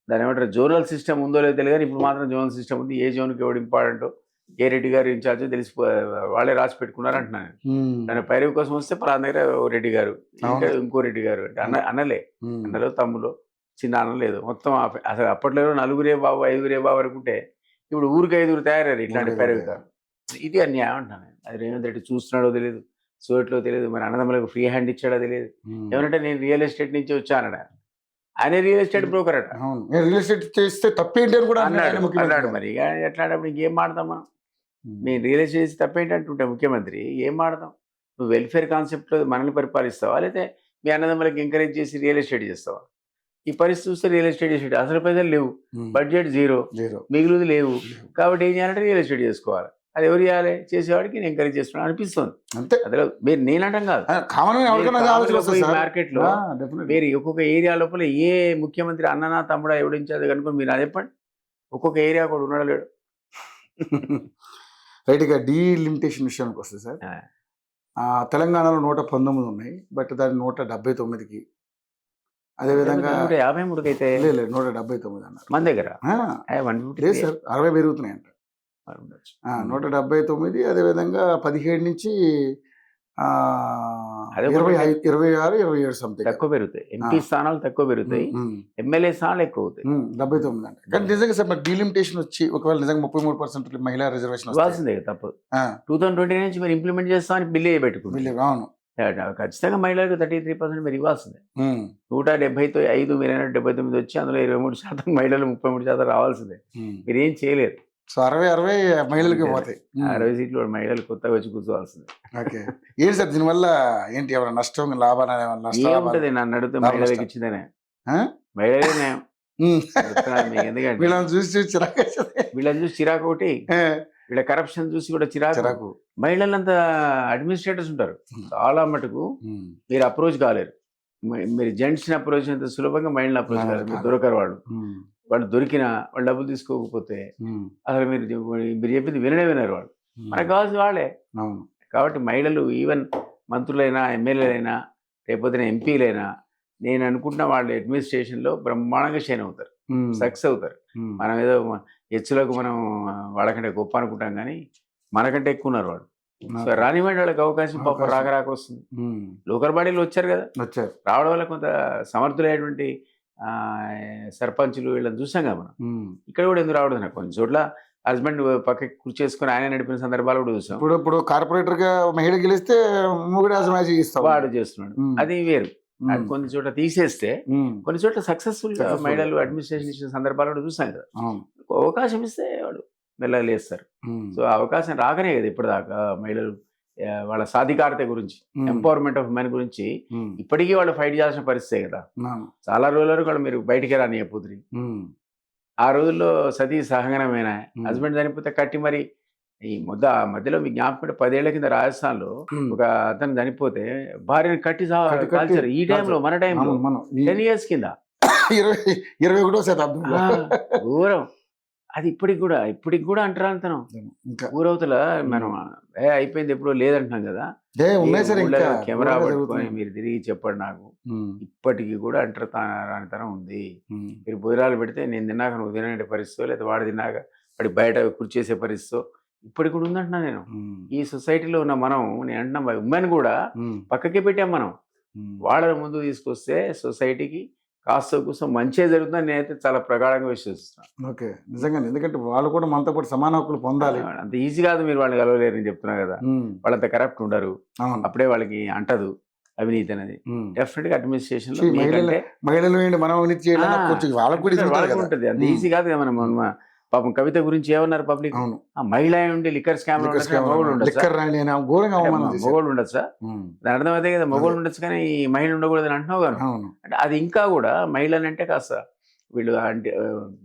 దాని ఏమంటారు, జోనల్ సిస్టమ్ ఉందో లేదో తెలియదు, కానీ ఇప్పుడు మాత్రం జోనల్ సిస్టమ్ ఉంది. ఏ జోన్కి ఎవడు ఇంపార్టెంటో, ఏ రెడ్డి గారు ఇన్ఛార్జ్ తెలిసిపో వాళ్ళే రాసి పెట్టుకున్నారు అంటున్నాను. దాని పైరవి కోసం వస్తే పలానా దగ్గర ఓ రెడ్డి గారు, ఇంకా ఇంకో రెడ్డి గారు అంటే అన్నలే, అన్నలో తమ్ములో చిన్న అన్న లేదు. మొత్తం అసలు అప్పట్లో 4 బాబు 5 బాబు అనుకుంటే ఇప్పుడు ఊరికి 5 తయారయ్యారు ఇట్లాంటి పైరవి గారు. ఇది అన్యాయం అంటున్నాను. అది రేవంత్ రెడ్డి చూస్తున్నాడో తెలియదు, చూడట్లో తెలియదు, మరి అన్నదమ్ములకు ఫ్రీ హ్యాండ్ ఇచ్చాడో తెలియదు. ఏమంటే నేను రియల్ ఎస్టేట్ నుంచి వచ్చానడా, ఆయన రియల్ ఎస్టేట్ బ్రోకర్ అట. రియల్ ఎస్టేట్ చేస్తే తప్పేంటి అని కూడా అన్నాడు. మరి ఎట్లాంటప్పుడు ఇంకేం మాడతాం మనం? మేము రియల్ ఎస్టేట్ చేసి తప్పేంటి అంటుంటే ముఖ్యమంత్రి ఏం మాడతాం? నువ్వు వెల్ఫేర్ కాన్సెప్ట్లో మనల్ని పరిపాలిస్తావా, లేకపోతే మీ అన్నదమ్ములకి ఎంకరేజ్ చేసి రియల్ ఎస్టేట్ చేస్తావా? ఈ పరిస్థితి చూస్తే రియల్ ఎస్టేట్ చేసేటి అసలు పైసలు లేవు, బడ్జెట్ జీరో, మిగులుది లేవు. కాబట్టి ఏం చేయాలంటే రియల్ ఎస్టేట్ చేసుకోవాలి. అది ఎవరు చేయాలి? చేసేవాడికి నేను ఎంకరేజ్ చేస్తున్నాను అనిపిస్తుంది. అంతే. అదే మీరు నేనంటాం కాదు, మార్కెట్లో మీరు ఒక్కొక్క ఏరియా లోపల ఏ ముఖ్యమంత్రి అన్ననా తమ్ముడా ఎవడించారు కనుకొని మీరు అది చెప్పండి. ఒక్కొక్క ఏరియా కూడా ఉన్నాడు లేడు. రైట్గా డీలిమిటేషన్ విషయానికి వస్తుంది సార్. తెలంగాణలో 119 ఉన్నాయి, బట్ దాని 179కి, అదేవిధంగా 153కి అయితే 179 అన్నారు మన దగ్గర. లేదు సార్, 60 పెరుగుతున్నాయి అంట. 179. అదేవిధంగా 17 నుంచి 26, 27 సంథింగ్ తక్కువ పెరుగుతాయి. ఎంపీ స్థానాలు తక్కువ పెరుగుతాయి, ఎమ్మెల్యే స్థానాలు ఎక్కువ అవుతాయి. 79 అంట. కానీ నిజంగా సార్ మరి డీలిమిటేషన్ వచ్చి ఒకవేళ నిజంగా 33% మహిళా రిజర్వేషన్ ఇవ్వాల్సిందే తప్పదు. 2020 నుంచి మీరు ఇంప్లిమెంట్ చేస్తామని బిల్లు పెట్టుకుంటారు. అవును, ఖచ్చితంగా మహిళలకు 33% మీరు ఇవ్వాల్సిందే. 175 మీరు 79 వచ్చి అందులో 23% మహిళలు, 33% రావాల్సిందే. మీరు ఏం చేయలేరు. సో 60 మహిళలకి పోతాయి. 60 సీట్లు మహిళలు కొత్తగా వచ్చి కూర్చోవాల్సిందే. ఓకే. ఏంటి సార్ దీనివల్ల ఏంటి ఏమైనా నష్టం, లాభాలు ఏముంటుంది? నన్ను అడిగితే మహిళలకు ఇచ్చిందనే, మహిళలే న్యాయం. ఎందుకంటే వీళ్ళని చూసి చిరాకు, వీళ్ళని చూసి చిరాకు ఒకటి, వీళ్ళ కరప్షన్ చూసి కూడా చిరాకు. మహిళలంతా అడ్మినిస్ట్రేటర్స్ ఉంటారు చాలా మటుకు. మీరు అప్రోచ్ కాలేరు. మీరు జెంట్స్ని అప్రోచ్ అంత సులభంగా మహిళని అప్రోచ్ కాలేరు. మీరు దొరకరు. వాళ్ళు దొరికినా వాళ్ళు డబ్బులు తీసుకోకపోతే అసలు మీరు చెప్పింది వినరు వాళ్ళు. మనకు కావాల్సిన వాళ్ళే. కాబట్టి మహిళలు ఈవెన్ మంత్రులైనా, ఎమ్మెల్యేలైనా, రేపొద్దున ఎంపీలైనా, నేను అనుకుంటున్న వాళ్ళు అడ్మినిస్ట్రేషన్లో బ్రహ్మాండంగా షైన్ అవుతారు, సక్సెస్ అవుతారు. మనం ఏదో హెచ్చులకు మనం వాళ్ళకంటే గొప్ప అనుకుంటాం, కానీ మనకంటే ఎక్కువ ఉన్నారు వాళ్ళు. సో రానివ్వండి, వాళ్ళకి అవకాశం పాప రాక వస్తుంది. లోకల్ బాడీలు వచ్చారు కదా, రావడం వల్ల కొంత సమర్థులైనటువంటి సర్పంచులు వీళ్ళని చూసాం కదా మనం. ఇక్కడ కూడా ఎందుకు రావడం, కొన్ని చోట్ల హస్బెండ్ పక్కకి కూర్చేసుకొని ఆయన నడిపిన సందర్భాలు కూడా చూసాం. ఇప్పుడు కార్పొరేటర్ గా మహిళ గెలిస్తే మొగుడు మ్యాచ్ ఇస్తాం వాడు చేస్తున్నాడు, అది వేరు. అది కొన్ని చోట్ల తీసేస్తే కొన్ని చోట్ల సక్సెస్ఫుల్ గా మహిళలు అడ్మినిస్ట్రేషన్ ఇచ్చిన సందర్భాలు కూడా చూసాం కదా. అవకాశం ఇస్తే వాడు మెల్లలేస్తారు. సో అవకాశం రాకనే కదా ఇప్పటిదాకా మహిళలు వాళ్ళ సాధికారత గురించి, ఎంపవర్మెంట్ ఆఫ్ ఉమెన్ గురించి ఇప్పటికీ వాళ్ళు ఫైట్ చేయాల్సిన పరిస్థితే కదా. చాలా రోజుల వరకు వాళ్ళు మీరు బయటికి రాని పుత్రి. ఆ రోజుల్లో సతీ సహగనమైన హస్బెండ్ చనిపోతే కట్టి మరి ఈ మధ్యలో మీ జ్ఞాపకం 10 ఏళ్ల కింద రాజస్థాన్ లో ఒక అతను చనిపోతే భార్యను కట్టి కాల్చారు. ఈ టైంలో మన టైంలో 10 years కింద 21వ శతాబ్దంలో ఘోరం. అది ఇప్పటికి కూడా అంటరాంతనం. ఊరవతల మనం అయిపోయింది ఎప్పుడో లేదంటున్నాం కదా. కెమెరా పట్టుకొని మీరు తిరిగి చెప్పండి నాకు. ఇప్పటికీ కూడా అంటరానితనం ఉంది. మీరు భోజనాలు పెడితే నేను తిన్నాక నువ్వు తినే పరిస్థితి, లేదా వాడు తిన్నాక వాడి బయట కూర్చేసే పరిస్థితి ఇప్పటికి కూడా ఉందంటున్నా నేను. ఈ సొసైటీలో ఉన్న మనం, నేను అంటున్నా ఉమెన్ కూడా పక్కకే పెట్టాం మనం. వాళ్ళని ముందు తీసుకొస్తే సొసైటీకి కాస్త కోసం మంచిగా జరుగుతుందని నేనైతే చాలా ప్రగాఢంగా విశ్వసిస్తున్నాను. ఓకే, నిజంగా. ఎందుకంటే వాళ్ళు కూడా మనతో పాటు సమాన హక్కులు పొందాలి. అంత ఈజీ కాదు మీరు వాళ్ళని కలవలేరు, నేను చెప్తున్నా కదా. వాళ్ళంత కరప్ట్ ఉండరు, అప్పుడే వాళ్ళకి అంటదు అవినీతి అనేది. డెఫినెట్ గా అడ్మినిస్ట్రేషన్ లో మహిళలు ఉంటుంది. అంత ఈజీ కాదు కదా. మనం పాపం కవిత గురించి ఏమన్నారు పబ్లిక్, మహిళ ఉండి లిక్కర్ స్కామ్ మొగోళ్ళు ఉండొచ్చా? దాని అర్థం అదే కదా, మొగోళ్ళు ఉండొచ్చు కానీ ఈ మహిళ ఉండకూడదని అంటున్నావు కదా. అంటే అది ఇంకా కూడా మహిళలు అంటే కాస్త వీళ్ళు అంటే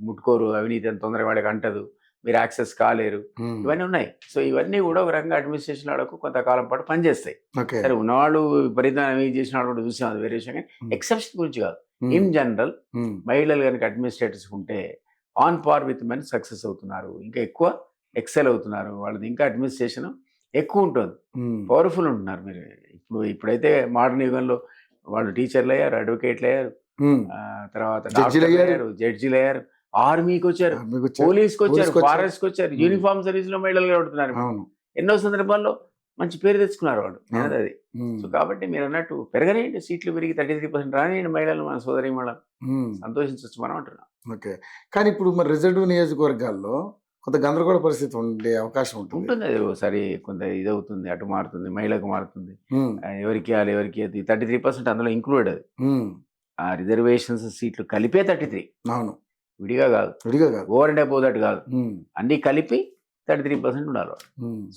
ముట్టుకోరు, అవినీతి ఎంత తొందరగా వాళ్ళకి అంటదు, మీరు యాక్సెస్ కాలేరు, ఇవన్నీ ఉన్నాయి. సో ఇవన్నీ కూడా ఒక రకంగా అడ్మినిస్ట్రేషన్ వాళ్ళకు కొంతకాలం పాటు పనిచేస్తాయి. సరే ఉన్నవాళ్ళు విపరీతంగా చేసిన వాళ్ళు కూడా చూసాం, అది వేరే విషయం. కానీ ఎక్సెప్షన్ గురించి కాదు, ఇన్ జనరల్ మహిళలు కనుక అడ్మినిస్ట్రేటర్స్ ఉంటే on par with men success అవుతున్నారు, ఇంకా ఎక్కువ ఎక్సెల్ అవుతున్నారు. వాళ్ళది ఇంకా అడ్మినిస్ట్రేషన్ ఎక్కువ ఉంటుంది, పవర్ఫుల్ ఉంటున్నారు. మీరు ఇప్పుడైతే మోడర్న్ యుగంలో వాళ్ళు టీచర్లు అయ్యారు, అడ్వకేట్లు అయ్యారు, తర్వాత జడ్జీలు అయ్యారు, ఆర్మీకి వచ్చారు, పోలీస్కి వచ్చారు, ఫారెస్ట్కి వచ్చారు, యూనిఫామ్ సర్వీస్ లో మహిళలు కడుతున్నారు. ఎన్నో సందర్భాల్లో మంచి పేరు తెచ్చుకున్నారు వాళ్ళు. అది సో కాబట్టి మీరు అన్నట్టు పెరగనేయండి, సీట్లు పెరిగి 33% రానియండి మహిళలు, మన సోదరి మహిళలు సంతోషించవచ్చు మనం అంటున్నాం. ఓకే, కానీ ఇప్పుడు మరి రిజర్వ్ నియోజకవర్గాల్లో కొంత గందరగోళ పరిస్థితి ఉండే అవకాశం ఉంటుంది. అది ఒకసారి కొంత ఇదవుతుంది, అటు మారుతుంది, మహిళకు మారుతుంది, ఎవరికి ఇవ్వాలి ఎవరికి 33% అందులో ఇంక్లూడ్. అది ఆ రిజర్వేషన్స్ సీట్లు కలిపే 33. అవును, విడిగా కాదు, ఓవర్ అండ్ అబోవ్ దట్ కాదు, అన్ని కలిపి 33% ఉండాలి.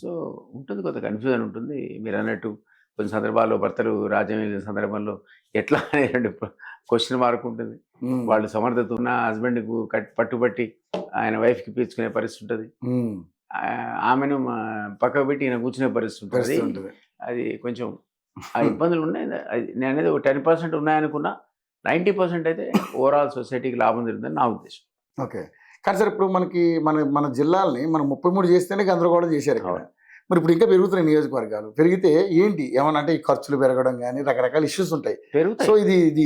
సో ఉంటుంది, కొంత కన్ఫ్యూజన్ ఉంటుంది. మీరు అన్నట్టు కొన్ని సందర్భాల్లో భర్తలు రాజ్యం వెళ్ళిన సందర్భంలో ఎట్లా అనే క్వశ్చన్ మార్క్ ఉంటుంది. వాళ్ళు సమర్థత ఉన్న హస్బెండ్ కు పట్టుబట్టి ఆయన వైఫ్ కి పీల్చుకునే పరిస్థితి ఉంటుంది, ఆమెను పక్కకు పెట్టి ఈయన కూర్చునే పరిస్థితి ఉంటుంది. అది కొంచెం ఆ ఇబ్బందులు ఉన్నాయి. నేను అనేది ఒక 10% ఉన్నాయనుకున్నా, 90% అయితే ఓవరాల్ సొసైటీకి లాభం జరుగుతుందని నా ఉద్దేశం. ఓకే, కానీ సార్ ఇప్పుడు మనకి మన జిల్లాలని మనం 33 చేస్తేనే గందరగోళం చేశారు ఇక్కడ. మరి ఇప్పుడు ఇంకా పెరుగుతున్నాయి నియోజకవర్గాలు. పెరిగితే ఏంటి ఏమన్నా అంటే ఈ ఖర్చులు పెరగడం కానీ రకరకాల ఇష్యూస్ ఉంటాయి. సో ఇది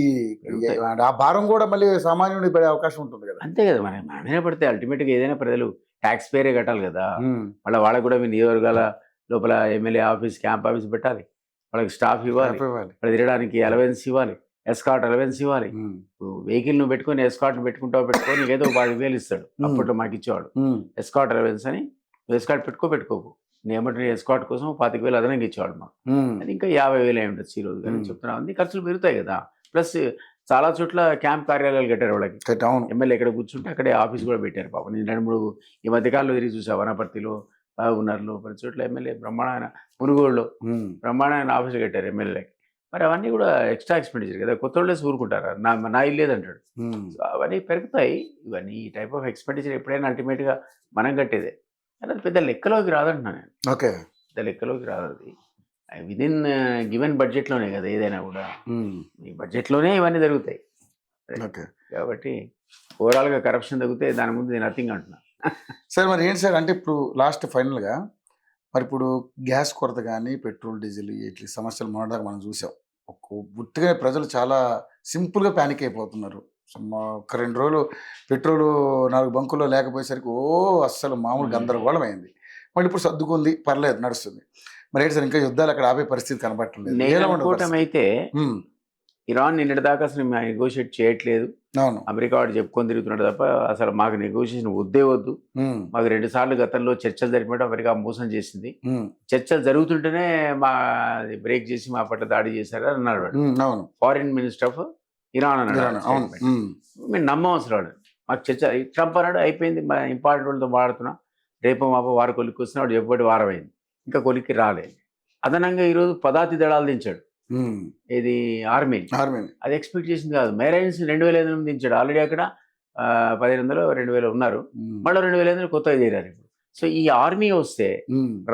ఆ భారం కూడా మళ్ళీ సామాన్యుడికి పడే అవకాశం ఉంటుంది కదా. అంతే కదా, మనమే పడితే అల్టిమేట్గా ఏదైనా ప్రజలు ట్యాక్స్ పేరే కట్టాలి కదా. మళ్ళీ వాళ్ళకి కూడా మీ నియోజకవర్గాల లోపల ఎమ్మెల్యే ఆఫీస్, క్యాంప్ ఆఫీస్ పెట్టాలి, వాళ్ళకి స్టాఫ్ ఇవ్వాలి, వాళ్ళు తిరగడానికి అలవెన్స్ ఇవ్వాలి, ఎస్కాట్ అలవెన్స్ ఇవ్వాలి. వెహికల్ నువ్వు పెట్టుకొని ఎస్కాట్ పెట్టుకొని ఏదో 10,000 ఇస్తాడు. అప్పట్లో మాకు ఇచ్చేవాడు ఎస్కాట్ అలవెన్స్ అని. ఎస్కాట్ పెట్టుకోకు, నేను ఎస్కాట్ కోసం 25,000 అదనంగా ఇచ్చేవాడు మాకు. అది ఇంకా 50,000 అయి ఉండొచ్చు ఈ రోజు. కానీ చెప్తున్నా, అన్ని ఖర్చులు పెరుగుతాయి కదా. ప్లస్ చాలా చోట్ల క్యాంప్ కార్యాలయాలు కట్టారు వాళ్ళకి. ఎమ్మెల్యే ఎక్కడ కూర్చుంటే అక్కడే ఆఫీస్ కూడా పెట్టారు. పాపం నేను 2-3 ఈ మధ్యకాలంలో తిరిగి చూసా. వనపర్తిలో, బాగున్నారులో, ప్రతి చోట్ల ఎమ్మెల్యే బ్రహ్మాండమైన, మునుగోడులో బ్రహ్మాండమైన ఆఫీసులు కట్టారు ఎమ్మెల్యేలకి. మరి అవన్నీ కూడా ఎక్స్ట్రా ఎక్స్పెండిచర్ కదా. కొత్త వాళ్ళే ఊరుకుంటారు, నా ఇల్లు లేదంటాడు. అవన్నీ పెరుగుతాయి. ఇవన్నీ ఈ టైప్ ఆఫ్ ఎక్స్పెండిచర్ ఎప్పుడైనా అల్టిమేట్గా మనం కట్టేదే. అది పెద్ద లెక్కలోకి రాదంటున్నా నేను. ఓకే, పెద్ద లెక్కలోకి రాదు. అది విదిన్ గివెన్ బడ్జెట్లోనే కదా ఏదైనా కూడా. ఈ బడ్జెట్లోనే ఇవన్నీ జరుగుతాయి. కాబట్టి ఓవరాల్గా కరప్షన్ తగ్గితే దాని ముందు నథింగ్ అంటున్నా. సార్ మరి ఏంటి సార్ అంటే ఇప్పుడు లాస్ట్ ఫైనల్గా మరి ఇప్పుడు గ్యాస్ కొరత కానీ, పెట్రోల్ డీజిల్ ఇట్లా సమస్యలు మొదటిదాకా మనం చూసాం. గుర్తుగా ప్రజలు చాలా సింపుల్గా ప్యానిక్ అయిపోతున్నారు. ఒక 2 రోజులు పెట్రోలు 4 బంకుల్లో లేకపోయేసరికి అస్సలు మామూలు గందరగోళం అయింది. మళ్ళీ ఇప్పుడు సర్దుకుంది, పర్లేదు, నడుస్తుంది. మరి ఏంటి సార్ ఇంకా యుద్ధాలు అక్కడ ఆపే పరిస్థితి కనబట్టలేదు. అయితే ఇరాన్ నిన్నటి దాకా అసలు నెగోషియేట్ చేయట్లేదు, అవును. అమెరికా వాడు చెప్పుకొని తిరుగుతున్నాడు తప్ప అసలు మాకు నెగోషియేషన్ వద్దే వద్దు. మాకు 2 సార్లు గతంలో చర్చలు జరిపినట్టు అమెరికా మోసం చేసింది. చర్చలు జరుగుతుంటేనే మా బ్రేక్ చేసి మా పట్ల దాడి చేశారు అని అన్నాడు వాడు. అవును. ఫారిన్ మినిస్టర్ ఆఫ్ ఇరాన్ అన్నాడు. మేము నమ్మం అసలు వాడు. మాకు చర్చ ట్రంప్ అన్నాడు అయిపోయింది, మా ఇంపార్టెంట్ వాళ్ళతో వాడుతున్నా, రేపు మాప వారు కొలిక్కి వస్తున్నా, వాడు చెప్పబట్టి వారం అయింది, ఇంకా కొలిక్కి రాలేదు. అదనంగా ఈరోజు పదాతి దళాలు దించాడు. ఇది ఆర్మీ అది ఎక్స్పెక్ట్ చేసింది కాదు. మెరైన్స్ 2008 దించాడు. ఆల్రెడీ అక్కడ 1500 2000 ఉన్నారు, మళ్ళీ 2008 కొత్తగా చేరారు ఇప్పుడు. సో ఈ ఆర్మీ వస్తే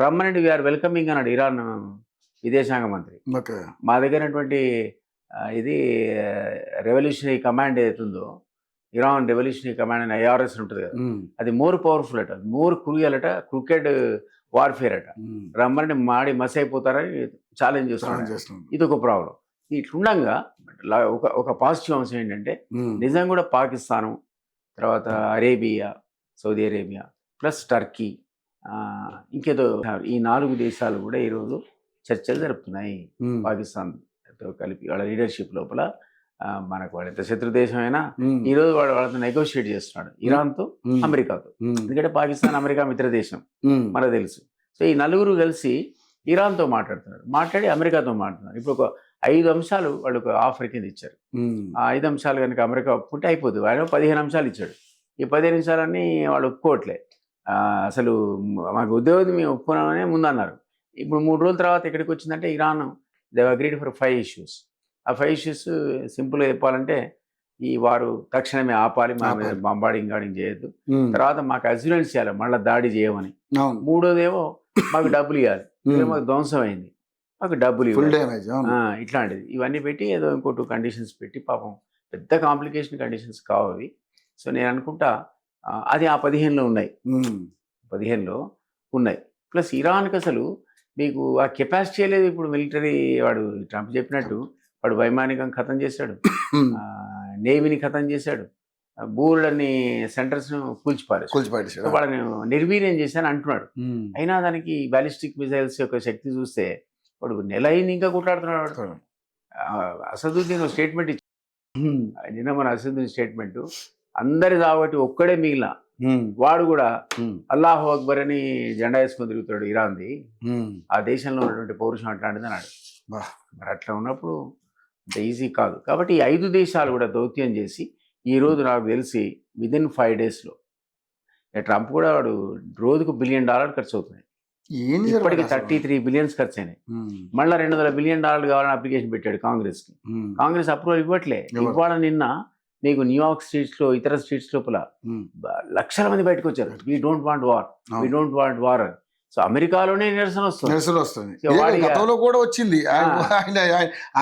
రమ్మనండి, వీఆర్ వెల్కమింగ్ అన్నాడు ఇరాన్ విదేశాంగ మంత్రి. మా దగ్గరటువంటి ఇది రెవల్యూషనరీ కమాండ్ ఏదైతుందో, ఇరాన్ రెవల్యూషనరీ కమాండ్ అని IRS ఉంటుంది కదా, అది మోర్ పవర్ఫుల్ అట, మోర్ క్రూయల్ అట, క్రికెట్ వార్ఫేర్ అట. రమ్మని మాడి మస్ అయిపోతారని ఛాలెంజ్ చేస్తున్నాడు. ఇది ఒక ప్రాబ్లం. ఇట్లుండగా ఒక పాజిటివ్ అంశం ఏంటంటే నిజంగా కూడా పాకిస్తాను, తర్వాత Arabia, Saudi Arabia plus Turkey, ఇంకేదో ఈ 4 దేశాలు కూడా ఈరోజు చర్చలు జరుపుతున్నాయి పాకిస్తాన్తో కలిపి. వాళ్ళ లీడర్షిప్ లోపల మనకు వాడు ఎంత శత్రు దేశం అయినా ఈరోజు వాడు వాళ్ళతో నెగోషియేట్ చేస్తున్నాడు ఇరాన్తో, అమెరికాతో. ఎందుకంటే పాకిస్తాన్ అమెరికా మిత్ర దేశం మనకు తెలుసు. సో ఈ 4 కలిసి ఇరాన్తో మాట్లాడుతున్నారు, మాట్లాడి అమెరికాతో మాట్లాడుతున్నారు. ఇప్పుడు ఒక 5 అంశాలు వాళ్ళు ఒక ఆఫర్ కింద ఇచ్చారు. ఆ 5 అంశాలు కనుక అమెరికా ఒప్పుకుంటే అయిపోతుంది. ఆయన 15 అంశాలు ఇచ్చాడు. ఈ 15 అంశాలన్నీ వాళ్ళు ఒప్పుకోవట్లే. అసలు మాకు ఉద్యోగం మేము ఒప్పుకున్నామనే ముందన్నారు. ఇప్పుడు 3 రోజుల తర్వాత ఎక్కడికి వచ్చిందంటే Iran they agreed for 5 issues. ఆ 5 issues సింపుల్గా చెప్పాలంటే ఈ వారు తక్షణమే ఆపాలి, మా మీద బాంబార్డింగ్ చేయొద్దు, తర్వాత మాకు అస్యూరెన్స్ చేయాలి మళ్ళీ దాడి చేయమని, మూడోదేమో మాకు డబ్బులు ఇవ్వాలి, మాకు ధ్వంసం అయింది మాకు డబ్బులు ఇవ్వాలి, ఇట్లాంటిది ఇవన్నీ పెట్టి ఏదో ఇంకో 2 కండిషన్స్ పెట్టి, పాపం పెద్ద కాంప్లికేషన్ కండిషన్స్ కావాలి. సో నేను అనుకుంటా అది ఆ 15లో ఉన్నాయి, 15లో ఉన్నాయి. ప్లస్ ఇరాన్కి అసలు మీకు ఆ కెపాసిటీ లేదు. ఇప్పుడు మిలిటరీ వాడు ట్రంప్ చెప్పినట్టు వాడు వైమానికం ఖతం చేశాడు, నేవీని ఖతం చేశాడు, బూర్లన్నీ సెంటర్స్ను కూల్చిపారేశాడు, వాళ్ళని నిర్వీర్యం చేశాను అంటున్నాడు. అయినా దానికి బ్యాలిస్టిక్ మిసైల్స్ యొక్క శక్తి చూస్తే వాడు నెల అయింది ఇంకా కొట్లాడుతున్నాడు. అసదుద్దీన్ స్టేట్మెంట్ ఇచ్చాడు నిన్న, మన అసదుద్దీన్ స్టేట్మెంట్ అందరి కాబట్టి ఒక్కడే మిగిలిన వాడు కూడా అల్లాహు అక్బర్ అని జెండా వేసుకొని తిరుగుతాడు ఇరాన్ది, ఆ దేశంలో ఉన్నటువంటి పౌరుషం అట్లాంటిది అన్నాడు. మరి అట్లా ఉన్నప్పుడు అంత ఈజీ కాదు. కాబట్టి ఈ 5 దేశాలు కూడా దౌత్యం చేసి ఈరోజు నాకు తెలిసి విదిన్ 5 daysలో ట్రంప్ కూడా వాడు రోజుకు $1 billion ఖర్చు అవుతున్నాయి. ఇప్పటికి 33 billion ఖర్చు అయినాయి. మళ్ళీ $200 billion కావాలని అప్లికేషన్ పెట్టాడు కాంగ్రెస్కి. కాంగ్రెస్ అప్రూవల్ ఇవ్వట్లే. ఇవాళ నిన్న నీకు న్యూయార్క్ స్ట్రీట్స్లో, ఇతర స్ట్రీట్స్ లోపల లక్షల మంది బయటకు వచ్చారు. వీ డోంట్ వాంట్ వార్ అని. సో అమెరికాలోనే నిరసన వస్తుంది. గతంలో కూడా వచ్చింది.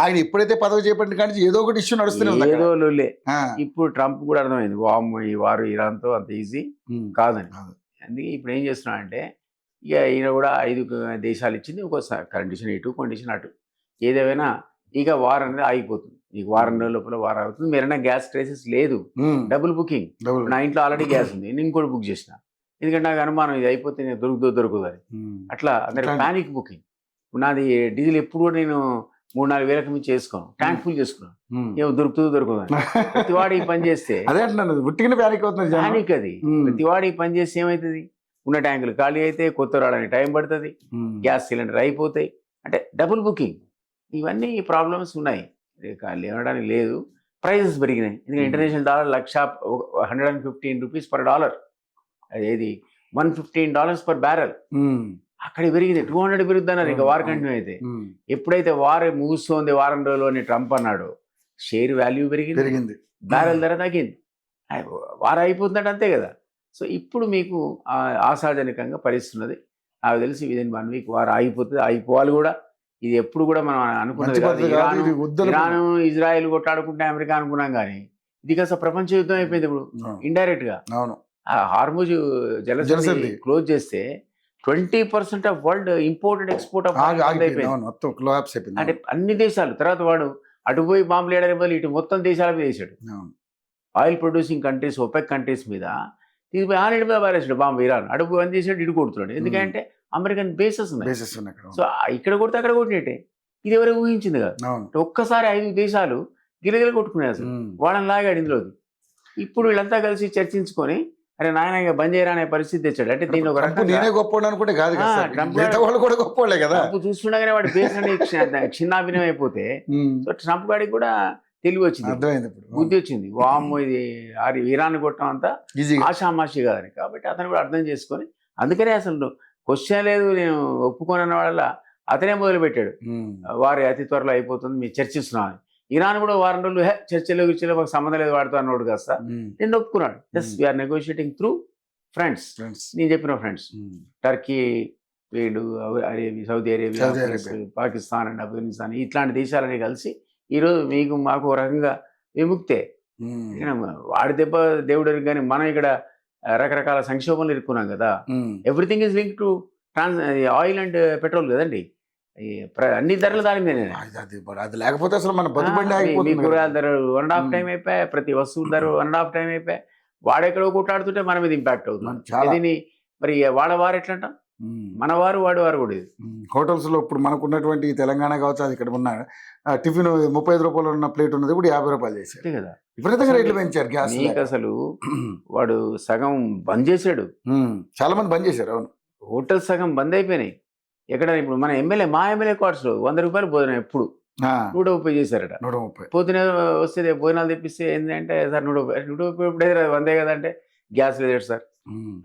ఆయన ఎప్పుడైతే పదవి చేపట్టిన కానీ ఏదో ఒకటి ఇష్యూ నడుస్తుంది, ఏదో లొల్లే. ఇప్పుడు ట్రంప్ కూడా అర్థమైంది వామ్మో ఈ వారు ఇరాన్తో అంత ఈజీ కాదని. అందుకే ఇప్పుడు ఏం చేస్తున్నా అంటే ఇక ఈయన కూడా 5 దేశాలు ఇచ్చింది, ఒక కండిషన్ ఇటు కండిషన్ అటు, ఏదేమైనా ఇక వార్ అనేది ఆగిపోతుంది. నీకు వారం రోజుల లోపల వార్ అవుతుంది. మీరైనా గ్యాస్ క్రైసిస్ లేదు, డబుల్ బుకింగ్. నా ఇంట్లో ఆల్రెడీ గ్యాస్ ఉంది, నేను ఇంకోటి బుక్ చేసిన, ఎందుకంటే నాకు అనుమానం ఇది అయిపోతే నేను దొరుకుతుంది అని. అట్లా అందరు ప్యానిక్ బుకింగ్. నాది డీజిల్ ఎప్పుడు కూడా నేను 3-4 వేలకు మించి చేసుకోను, ట్యాంక్ ఫుల్ చేసుకున్నాను, ఏమో దొరుకుతుంది అని. ప్రతివాడు ఈ పని చేస్తే ప్యానిక్ అది. ప్రతివాడు ఈ పని చేస్తే ఏమవుతుంది, ఉన్న ట్యాంకులు ఖాళీ అయితే కొత్త రావడానికి టైం పడుతుంది, గ్యాస్ సిలిండర్ అయిపోతాయి, అంటే డబుల్ బుకింగ్. ఇవన్నీ ప్రాబ్లమ్స్ ఉన్నాయి, లేవడానికి లేదు. ప్రైజెస్ పెరిగినాయి, ఎందుకంటే ఇంటర్నేషనల్ డాలర్ $115 per dollar, ఏది $115 per barrel, అక్కడ పెరిగింది. 200 పెరుగుద్ది అన్నారు ఇంకా వార్ కంటిన్యూ అయితే. ఎప్పుడైతే వార్ ముగుస్తోంది వారం రోజులు అని ట్రంప్ అన్నాడు, షేర్ వాల్యూ పెరిగింది, బ్యారెల్ ధర తగ్గింది, వార్ అయిపోతుందంటే అంతే కదా. సో ఇప్పుడు మీకు ఆశాజనకంగా పరిస్తున్నది. నాకు తెలిసి విదిన్ 1 week వార్ ఆగిపోతుంది, ఆగిపోవాలి కూడా. ఇది ఎప్పుడు కూడా మనం అనుకున్నది కాదు. ఇరాను ఇజ్రాయెల్ కొట్లాడుకుంటే అమెరికా అనుకున్నాం, కానీ ఇది కాస్త ప్రపంచ యుద్ధం అయిపోయింది ఇప్పుడు ఇండైరెక్ట్ గా. హార్ముజ్ జలసంధి క్లోజ్ చేస్తే 20% of world imported export of అయిపోయింది. అంటే అన్ని దేశాలు తర్వాత వాడు అటు పోయి బాంబులు వేయడానికి బదులు ఇటు మొత్తం దేశాల మీద వేసాడు. Oil producing countries, OPEC countries మీద తీసుకుపోయి ఆల్రెడీ మీద పారేసాడు బాంబు. ఇరాన్ అడుగు పని చేసాడు, ఇటు కొడుతున్నాడు. ఎందుకంటే అమెరికన్ బేసెస్ ఉన్నాయి. సో ఇక్కడ కొడితే అక్కడ కొట్టినట్టే. ఇది ఎవరు ఊహించింది కదా. ఒక్కసారి 5 దేశాలు గిలగిల కొట్టుకున్నాయి, అసలు వాళ్ళని లాగాడు ఇందులోకి. ఇప్పుడు వీళ్ళంతా కలిసి చర్చించుకొని అరే నాయన ఇక బంద్ చేయరా అనే పరిస్థితి తెచ్చాడు. అంటే దీని ఒక ట్రంప్ రకంగా నేనే గొప్పవాడు అనుకుంటే కాదు కదా సార్. ట్రంప్ మిగతా వాళ్ళు కూడా గొప్పవాళ్ళే కదా. ట్రంప్ చూస్తుండగానే వాడి పేరు చిన్నాభిన్నం అయిపోతే సో ట్రంప్ గాడికి కూడా తెలివి వచ్చింది, అర్థమైంది, ఇప్పుడు బుద్ధి వచ్చింది. వామ్మో ఇది ఇరాన్ కొట్టడం అంతా ఈజీగా ఆషామాషి కాదని. కాబట్టి అతను కూడా అర్థం చేసుకొని అందుకనే అసలు క్వశ్చన్ లేదు నేను ఒప్పుకోనన్న వాళ్ళ అతనే మొదలు పెట్టాడు. వారి అతి త్వరలో అయిపోతుంది మీరు చర్చిస్తున్నాను. ఇరాన్ కూడా వారం రోజులు చర్చలో మాకు సంబంధం లేదు వాడుతూ అన్నాడు కాస్త నేను ఒప్పుకున్నాడు. Yes we're negotiating through friends, నేను చెప్పిన ఫ్రెండ్స్ టర్కీ, వీళ్ళు Arabia, Saudi Arabia, Pakistan and Afghanistan ఇట్లాంటి దేశాలని కలిసి ఈరోజు మీకు మాకు ఒక రకంగా విముక్తే. వాడి దెబ్బ దేవుడు కానీ మనం ఇక్కడ రకరకాల సంక్షోభంలో ఇరుక్కున్నాం కదా. Everything is link to oil and petrol కదండి. అన్ని ధరలు దాని మీద అది లేకపోతే అసలు మన కూరగాయల ధర 1.5 టైం అయిపోయాయి, ప్రతి వస్తువు ధర 1.5 టైం అయిపోయాయి. వాడెక్కడో కొట్లాడుతుంటే మన మీద ఇంపాక్ట్ అవుతుంది. దీన్ని మరి వాడవారు ఎట్లా అంటాం, మన వారు వాడేవారు కూడా. ఇది హోటల్స్ లో ఇప్పుడు మనకు ఉన్నటువంటి తెలంగాణ కావచ్చు, అది ఇక్కడ ఉన్న టిఫిన్ 35 రూపాయలు ఉన్న ప్లేట్ ఉన్నది ఇప్పుడు 50 రూపాయలు చేశారు కదా. విపరీతంగా రేట్లు పెంచారు గ్యాస్. అసలు వాడు సగం బంద్ చేశాడు, చాలా మంది బంద్ చేశారు. అవును, హోటల్ సగం బంద్ అయిపోయినాయి. ఎక్కడ ఇప్పుడు మన మా ఎమ్మెల్యే క్వార్టర్స్ లో 100 రూపాయలు భోజనం ఎప్పుడు 130 చేశారట. 130 పొద్దున వస్తే భోజనాలు తెప్పిస్తే ఏంటంటే సార్ 130 ఇప్పుడే 100 కదా అంటే గ్యాస్ లేదు సార్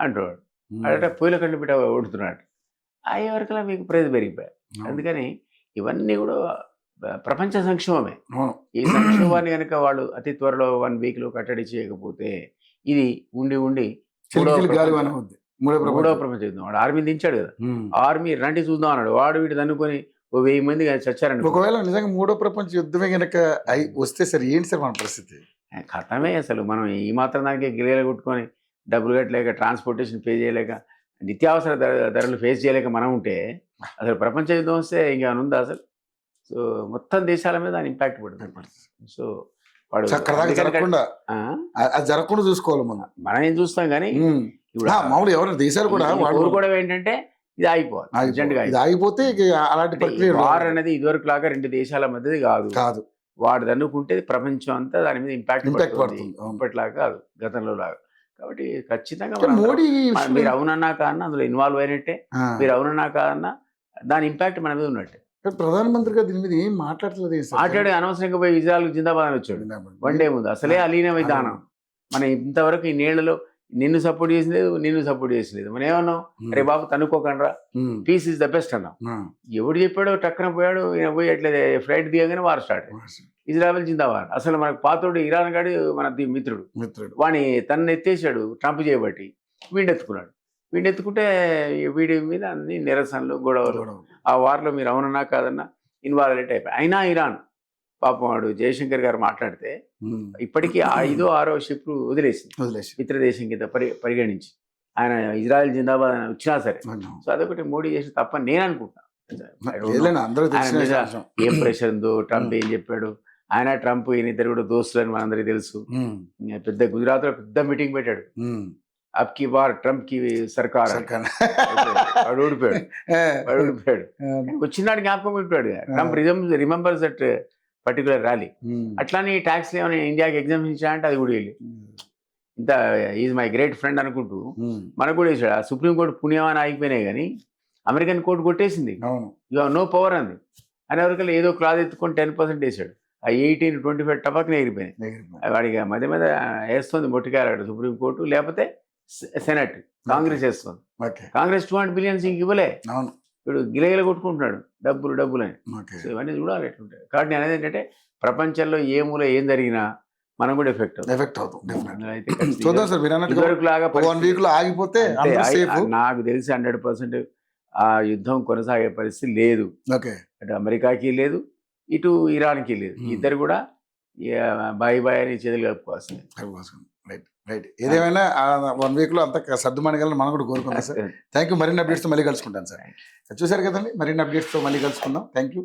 అంటున్నాడు. అంటే పొయ్యిల కంటి బిడ్డ వండుతున్నాడు. అయ్యే వరకులా మీకు ప్రైజ్ పెరిగిపోయాయి. అందుకని ఇవన్నీ కూడా ప్రపంచ సంక్షోభమే. ఈ సంక్షోభాన్ని కనుక వాళ్ళు అతి త్వరలో 1 వీక్ లో కట్టడి చేయకపోతే ఇది ఉండి మూడో ప్రపంచ యుద్ధం. వాడు ఆర్మీ దించాడు కదా, ఆర్మీ రండి చూద్దాం అన్నాడు. వాడు వీడు దన్నుకొని 1000 మంది చచ్చారండి. ఒకవేళ నిజంగా మూడో ప్రపంచ యుద్ధమే కనుక వస్తే సరే ఏంటి సార్ మన పరిస్థితి? కథమే. అసలు మనం ఈ మాత్రం దానికి గిలిగలు కొట్టుకొని డబ్బులు కట్టలేక, ట్రాన్స్పోర్టేషన్ పే చేయలేక, నిత్యావసర ధరలు ఫేస్ చేయలేక మనం ఉంటే అసలు ప్రపంచ యుద్ధం వస్తే ఇంకా ఉందా అసలు? సో మొత్తం దేశాల మీద దాని ఇంపాక్ట్ పడుతుంది. సో వాడు జరగకుండా చూసుకోవాలి. మనం ఏం చూస్తాం కానీ మామూలు ఎవరైనా దేశాలు కూడా కోరుకోవడం ఏంటంటే ఇది ఆగిపోవాలి, అర్జెంట్గా ఆగిపోతే అలాంటి ప్రక్రియ. వార్ అనేది ఇదివరకు లాగా 2 దేశాల మధ్యది కాదు. వాడు దన్నుకుంటే ప్రపంచం అంతా దాని మీద ఇంపాక్ట్ పడుతుంది. ఇప్పటిలాగా కాదు, గతంలో లాగా. కాబట్టి ఖచ్చితంగా మోడీ మీరు అవునన్నా కాదన్నా అందులో ఇన్వాల్వ్ అయినట్టే, మీరు అవునన్నా కాదన్నా దాని ఇంపాక్ట్ మన మీద ఉన్నట్టే. ప్రధానమంత్రిగా దీని మీద ఏం మాట్లాడే అనవసరంగా పోయి విజయాలకు జిందాబాద్ అని వచ్చాడు 1 డే ముందు. అసలే అలీన విధానం. మనం ఇంతవరకు ఈ నీళ్లలో నిన్ను సపోర్ట్ చేసలేదు, నిన్ను సపోర్ట్ చేసలేదు. మనం ఏమన్నాం, అరే బాబు తనుకోకండ్రా, పీస్ ఇస్ ద బెస్ట్ అన్నాం. ఎవడు చెప్పాడో టక్కన పోయాడు, ఈయన పోయి అట్లే ఫ్లైట్ దిగగానే వారు స్టార్ట్. ఇజ్రాయెల్ జిందాబాద్. అసలు మనకు పాతోడు ఇరాన్ గాడి మన మిత్రుడు వాడిని తనని ఎత్తేసాడు ట్రంప్ చేయబట్టి. వీడెత్తుకున్నాడు. వీడెత్తుకుంటే వీడి మీద అన్ని నిరసనలు, గొడవలు. ఆ వార్లో మీరు అవునన్నా కాదన్నా ఇన్వాల్వ్ అయిపోయి. అయినా ఇరాన్ పాపం వాడు జయశంకర్ గారు మాట్లాడితే ఇప్పటికీ 5వ 6వ షిప్ వదిలేసింది మిత్ర దేశం కింద పరిగణించి. ఆయన ఇజ్రాయెల్ జిందాబాద్ అని వచ్చినా సరే. సో అదొకటి మోడీ చేసి తప్పని నేను అనుకుంటా. ఏం ప్రెషర్ ఉందో, ట్రంప్ ఏం చెప్పాడు. ఆయన ట్రంప్ ఈయనిద్దరు కూడా దోస్తులు అని మనందరికీ తెలుసు. పెద్ద గుజరాత్ లో పెద్ద మీటింగ్ పెట్టాడు. అబ్కి బార్ ట్రంప్ కి సర్కార్ వాడు ఓడిపోయాడు. వచ్చినాడు జ్ఞాపకం పెట్టాడు. Trump remembers that particular rally. అట్లానే ట్యాక్స్ ఏమైనా ఇండియాకి ఎగ్జామ్షన్ ఇచ్చా అంటే అది కూడా వెళ్ళి ఇంత ఈజ్ మై గ్రేట్ ఫ్రెండ్ అనుకుంటూ మనకు కూడా వేసాడు. ఆ సుప్రీంకోర్టు పుణ్యమాని ఆగిపోయినాయి కానీ అమెరికన్ కోర్టు కొట్టేసింది. యు హావ్ నో పవర్ అంది. అనే వరకు ఏదో క్లాజ్ ఎత్తుకొని 10% వేసాడు. ఆ 18-25 టపాక్ని ఎగిరిపోయినాయి. వాడికి మధ్య మధ్య వేస్తుంది మొట్టికారాడు సుప్రీంకోర్టు, లేకపోతే సెనెట్, కాంగ్రెస్ వేస్తుంది. కాంగ్రెస్ 200 బిలియన్స్ ఇంక ఇవ్వలే. ఇప్పుడు గిలగిల కొట్టుకుంటున్నాడు డబ్బులు అని. సో ఇవన్నీ చూడాలి ఎట్లుంటాయి. కాబట్టి నేను అనేది ఏంటంటే ప్రపంచంలో ఏ మూల ఏం జరిగినా మనం కూడా ఎఫెక్ట్ అవుతుంది. నాకు తెలిసి 100% ఆ యుద్ధం కొనసాగే పరిస్థితి లేదు. అటు అమెరికాకి లేదు, ఇటు ఇరాన్కి లేదు. ఇద్దరు కూడా బాయ్ అని చేతులు కలుపుకోవాల్సింది. రైట్. ఏదేమైనా 1 వీక్ లో అంత సర్దుమణిగాలని మనం కూడా కోరుకుందాం సార్. Thank you. మరిన్ని అప్డేట్స్ తో మళ్ళీ కలుసుకుంటాను సార్. చూసారు కదండి, మరిన్ని అప్డేట్స్ తో మళ్ళీ కలుసుకుందాం. Thank you.